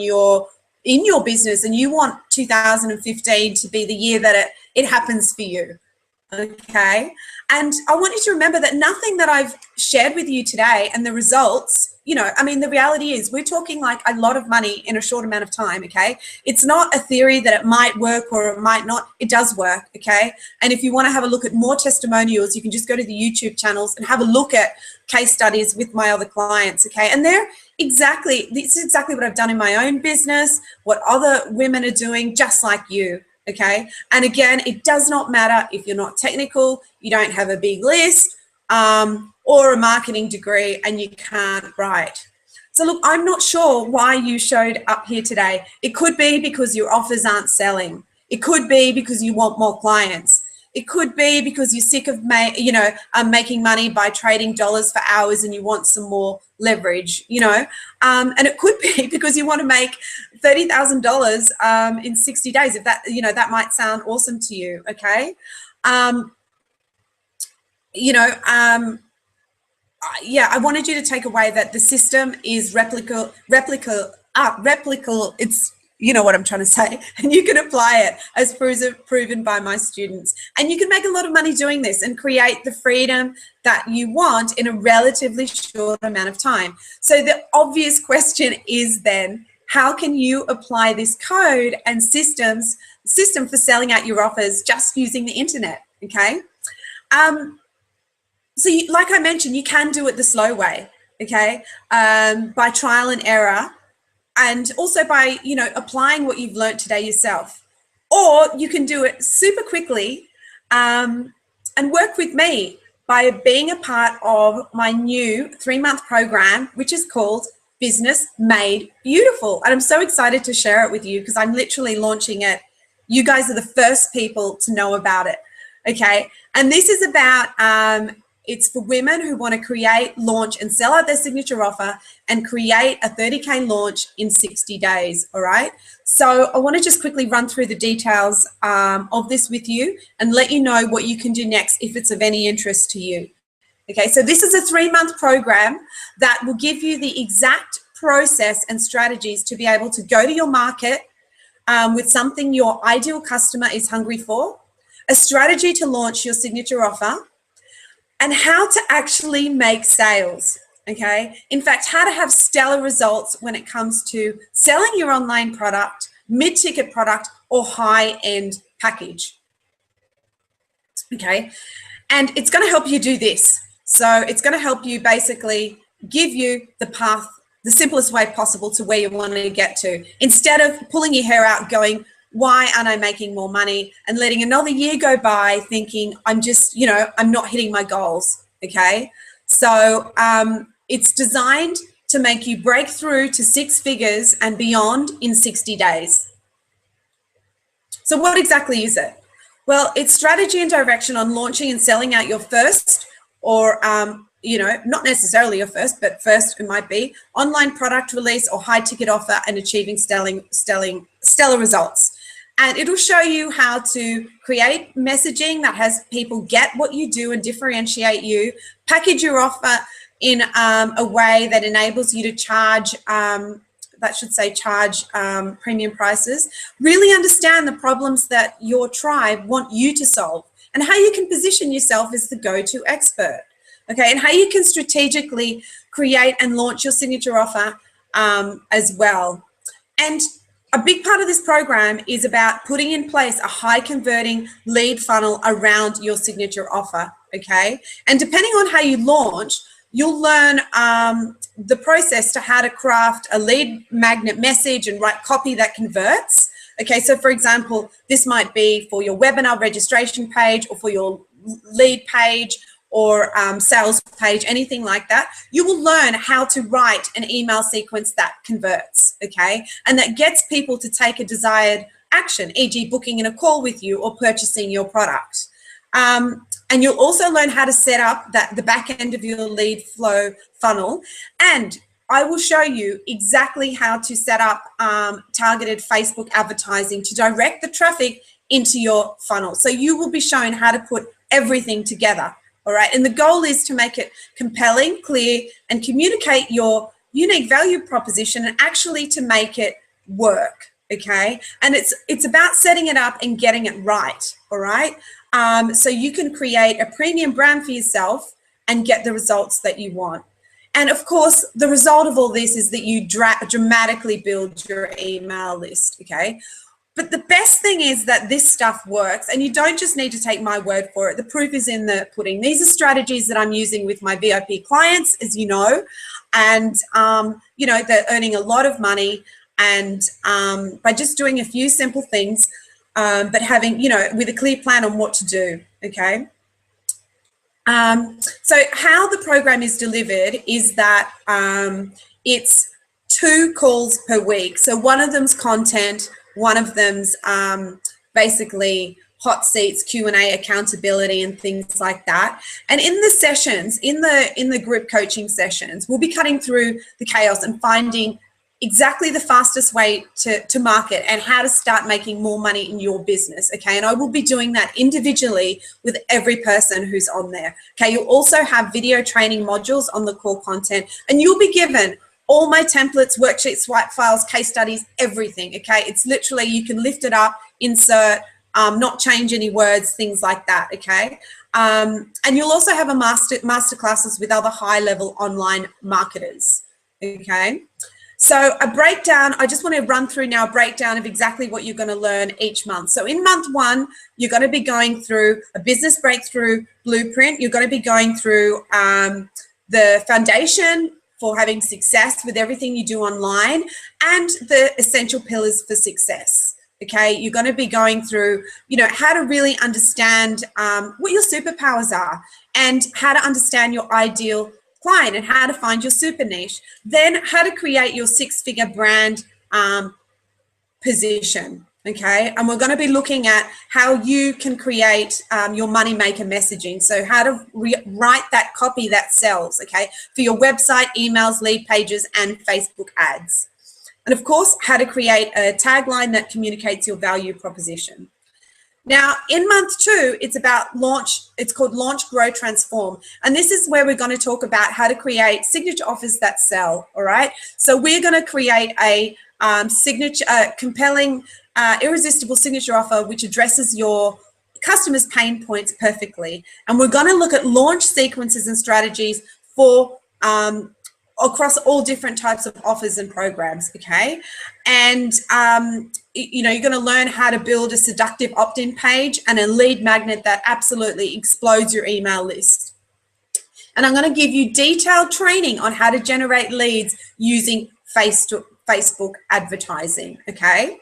in your business, and you want 2015 to be the year that it happens for you. Okay, and I want you to remember that nothing that I've shared with you today and the results, you know, I mean, the reality is we're talking like a lot of money in a short amount of time. Okay, it's not a theory that it might work or it might not. It does work. Okay, and if you want to have a look at more testimonials, you can just go to the YouTube channels and have a look at case studies with my other clients. Okay, and this is exactly what I've done in my own business, what other women are doing just like you. Okay, and again, it does not matter if you're not technical, you don't have a big list or a marketing degree and you can't write. So look, I'm not sure why you showed up here today. It could be because your offers aren't selling. It could be because you want more clients. It could be because you're sick of making money by trading dollars for hours and you want some more leverage, you know. And it could be because you want to make $30,000 in 60 days. If that, you know, that might sound awesome to you. Okay. Yeah, I wanted you to take away that the system is replicable. It's, you know what I'm trying to say, and you can apply it as proven by my students. And you can make a lot of money doing this and create the freedom that you want in a relatively short amount of time. So the obvious question is then, how can you apply this code and system for selling out your offers just using the internet? Okay. So like I mentioned, you can do it the slow way, okay, by trial and error, and also by, you know, applying what you've learned today yourself. Or you can do it super quickly and work with me by being a part of my new 3-month program, which is called Business Made Beautiful. And I'm so excited to share it with you because I'm literally launching it. You guys are the first people to know about it, okay? And this is about, it's for women who want to create, launch, and sell out their signature offer and create a 30K launch in 60 days, all right? So I want to just quickly run through the details of this with you and let you know what you can do next if it's of any interest to you. Okay, so this is a 3-month program that will give you the exact process and strategies to be able to go to your market with something your ideal customer is hungry for, a strategy to launch your signature offer, and how to actually make sales, okay? In fact, how to have stellar results when it comes to selling your online product, mid-ticket product, or high-end package, okay? And it's gonna help you do this. So it's gonna help you basically give you the path, the simplest way possible to where you wanna get to, instead of pulling your hair out going, why aren't I making more money, and letting another year go by thinking I'm just, you know, I'm not hitting my goals, okay? So it's designed to make you break through to 6 figures and beyond in 60 days. So what exactly is it? Well, it's strategy and direction on launching and selling out your first, or you know, not necessarily your first, but first it might be online product release or high ticket offer, and achieving stellar results. And it'll show you how to create messaging that has people get what you do and differentiate you, package your offer in a way that enables you to charge, premium prices, really understand the problems that your tribe want you to solve, and how you can position yourself as the go-to expert, okay, and how you can strategically create and launch your signature offer as well. And a big part of this program is about putting in place a high converting lead funnel around your signature offer, okay? And depending on how you launch, you'll learn the process to how to craft a lead magnet message and write copy that converts. Okay, so for example, this might be for your webinar registration page or for your lead page or sales page, anything like that. You will learn how to write an email sequence that converts, okay? And that gets people to take a desired action, e.g. booking in a call with you or purchasing your product. And you'll also learn how to set up the back end of your lead flow funnel. And I will show you exactly how to set up targeted Facebook advertising to direct the traffic into your funnel. So you will be shown how to put everything together, all right? And the goal is to make it compelling, clear, and communicate your unique value proposition and actually to make it work, okay? And it's about setting it up and getting it right, all right? So you can create a premium brand for yourself and get the results that you want. And of course, the result of all this is that you dramatically build your email list, okay? But the best thing is that this stuff works, and you don't just need to take my word for it. The proof is in the pudding. These are strategies that I'm using with my VIP clients, as you know, and you know, they're earning a lot of money, and by just doing a few simple things, but having, you know, with a clear plan on what to do, okay? So how the program is delivered is that it's 2 calls per week. So one of them's content, one of them's basically hot seats, Q&A, accountability, and things like that. And in the sessions, in the group coaching sessions, we'll be cutting through the chaos and finding exactly the fastest way to market and how to start making more money in your business, okay? And I will be doing that individually with every person who's on there, okay? You'll also have video training modules on the core content, and you'll be given all my templates, worksheets, swipe files, case studies, everything, okay? It's literally, you can lift it up, insert, not change any words, things like that, okay? And you'll also have a master classes with other high-level online marketers, okay? So a breakdown, I just want to run through now a breakdown of exactly what you're going to learn each month. So in month 1, you're going to be going through a business breakthrough blueprint. You're going to be going through the foundation for having success with everything you do online and the essential pillars for success. Okay, you're going to be going through, you know, how to really understand what your superpowers are and how to understand your ideal client and how to find your super niche. Then how to create your 6-figure brand position, okay? And we're going to be looking at how you can create your money maker messaging. So how to write that copy that sells, okay? For your website, emails, lead pages, and Facebook ads. And of course, how to create a tagline that communicates your value proposition. Now, in month 2, it's about launch. It's called Launch, Grow, Transform. And this is where we're going to talk about how to create signature offers that sell, all right? So we're going to create a compelling, irresistible signature offer which addresses your customers' pain points perfectly. And we're going to look at launch sequences and strategies for across all different types of offers and programs, okay? And you know, you're going to learn how to build a seductive opt-in page and a lead magnet that absolutely explodes your email list. And I'm going to give you detailed training on how to generate leads using Facebook advertising, okay?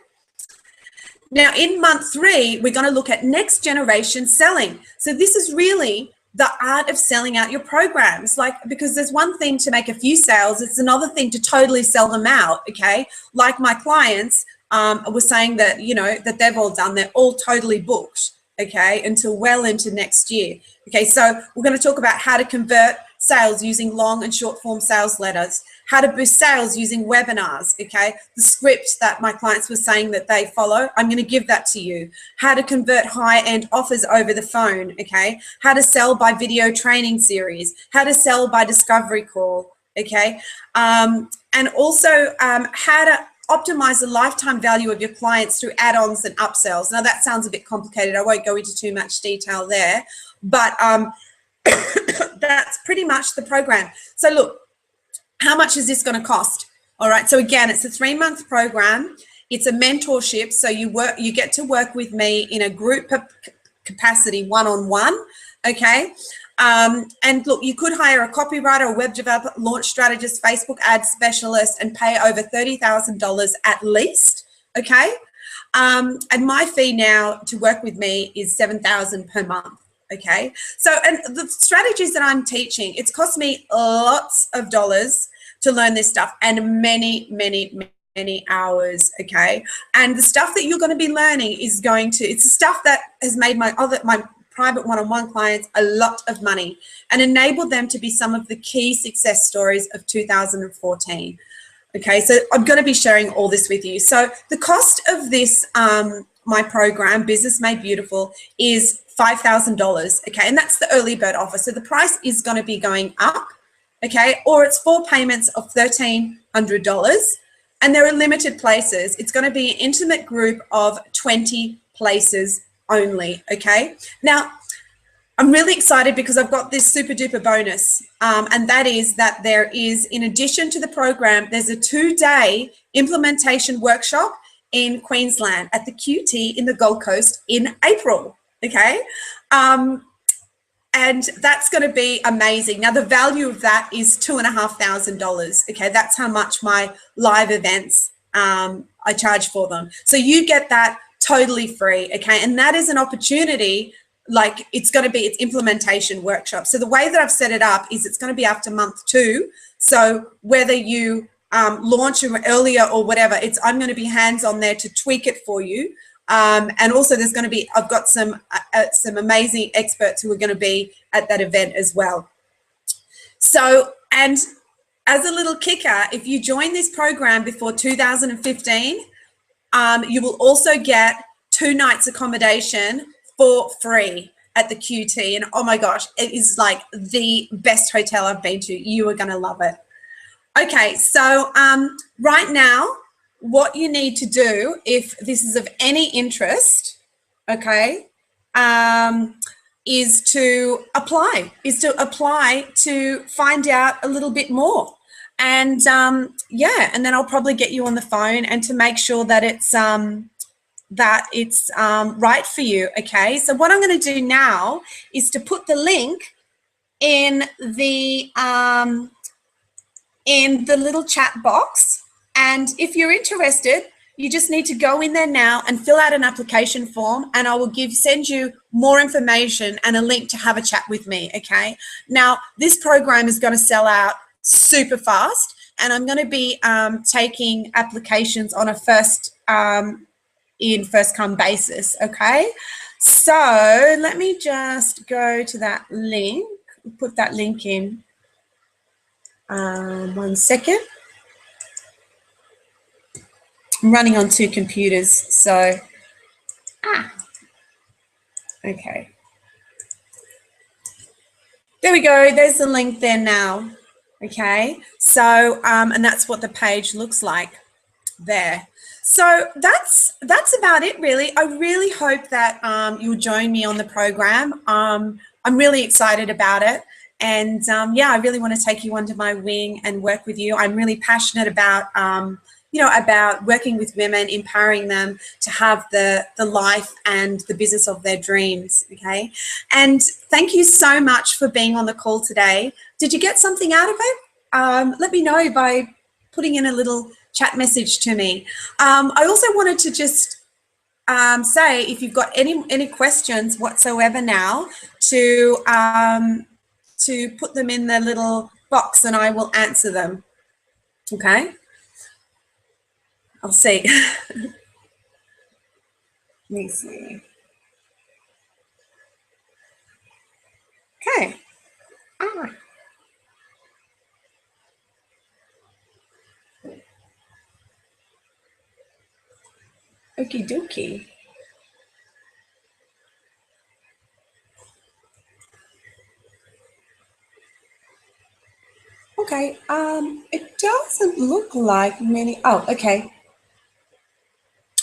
Now, in month 3, we're going to look at next generation selling. So this is really the art of selling out your programs, like, because there's one thing to make a few sales, it's another thing to totally sell them out, okay? Like my clients were saying that, you know, that they've all done, they're all totally booked, okay, until well into next year. Okay, so we're going to talk about how to convert sales using long and short form sales letters, how to boost sales using webinars, okay, the script that my clients were saying that they follow, I'm going to give that to you, how to convert high-end offers over the phone, okay, how to sell by video training series, how to sell by discovery call, okay, and also how to optimize the lifetime value of your clients through add-ons and upsells. Now that sounds a bit complicated. I won't go into too much detail there, but that's pretty much the program. So look, how much is this going to cost? All right, so again, it's a 3-month program. It's a mentorship, so you get to work with me in a group capacity, one-on-one, okay? And look, you could hire a copywriter, a web developer, launch strategist, Facebook ad specialist, and pay over $30,000 at least, okay? And my fee now to work with me is $7,000 per month. Okay, so, and the strategies that I'm teaching, it's cost me lots of dollars to learn this stuff, and many hours, okay? And the stuff that you're going to be learning is it's the stuff that has made my private one-on-one clients a lot of money and enabled them to be some of the key success stories of 2014. Okay, so I'm going to be sharing all this with you. So the cost of this, my program, Business Made Beautiful, is $5,000, okay, and that's the early bird offer. So the price is going to be going up, okay, or it's 4 payments of $1,300, and there are limited places. It's going to be an intimate group of 20 places only, okay. Now, I'm really excited because I've got this super duper bonus, and that is that there is, in addition to the program, there's a 2-day implementation workshop in Queensland at the QT in the Gold Coast in April. Okay, and that's going to be amazing. Now, the value of that is $2,500. Okay, that's how much my live events I charge for them. So you get that totally free. Okay, and that is an opportunity. Like, it's implementation workshop. So the way that I've set it up is it's going to be after month 2. So whether you launch earlier or whatever, I'm going to be hands-on there to tweak it for you. And also there's going to be, I've got some amazing experts who are going to be at that event as well. So, and as a little kicker, if you join this program before 2015, you will also get 2 nights accommodation for free at the QT. And oh my gosh, it is like the best hotel I've been to. You are going to love it. Okay, so right now, what you need to do, if this is of any interest, okay, is to apply to find out a little bit more. And yeah, and then I'll probably get you on the phone and to make sure that it's right for you. Okay, so what I'm going to do now is to put the link in the little chat box. And if you're interested, you just need to go in there now and fill out an application form, and I will send you more information and a link to have a chat with me, okay? Now, this program is going to sell out super fast, and I'm going to be taking applications on a first come basis, okay? So let me just go to that link, put that link in. 1 second. I'm running on 2 computers, so okay. There we go. There's the link there now. Okay. So and that's what the page looks like there. So that's about it, really. I really hope that you'll join me on the program. I'm really excited about it. And yeah, I really want to take you under my wing and work with you. I'm really passionate about, about working with women, empowering them to have the life and the business of their dreams, okay? And thank you so much for being on the call today. Did you get something out of it? Let me know by putting in a little chat message to me. I also wanted to just say, if you've got any questions whatsoever now, to put them in the little box and I will answer them. Okay? I'll see. Let me see. Okay. Okie dokie. Okay, it doesn't look like many. Oh, okay.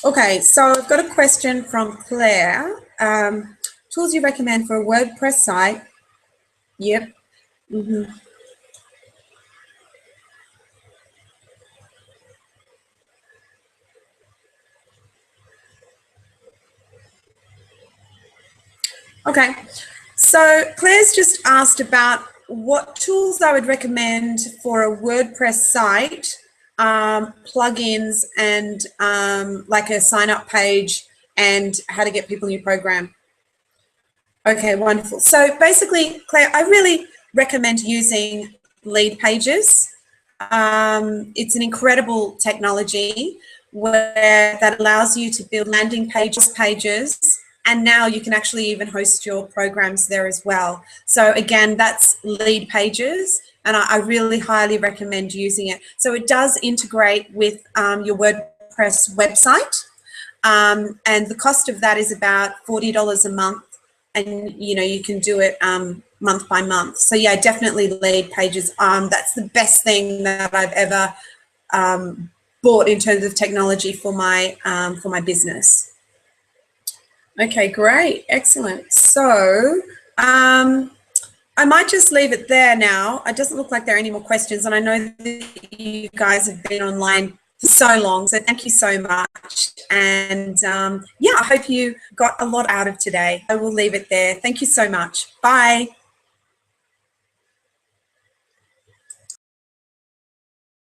Okay, so I've got a question from Claire. Tools you recommend for a WordPress site? Yep. Okay. So Claire's just asked about what tools I would recommend for a WordPress site, plugins, and like a sign-up page, and how to get people in your program. Okay, wonderful. So basically, Claire, I really recommend using Lead Pages. It's an incredible technology where that allows you to build landing pages, and now you can actually even host your programs there as well. So again, that's Lead Pages, and I really highly recommend using it. So it does integrate with your WordPress website, and the cost of that is about $40 a month, and you can do it month by month. So yeah, definitely Lead Pages. That's the best thing that I've ever bought in terms of technology for my business. Okay, great, excellent. So I might just leave it there now. It doesn't look like there are any more questions, and I know that you guys have been online for so long, so thank you so much. And yeah, I hope you got a lot out of today. I will leave it there. Thank you so much. Bye.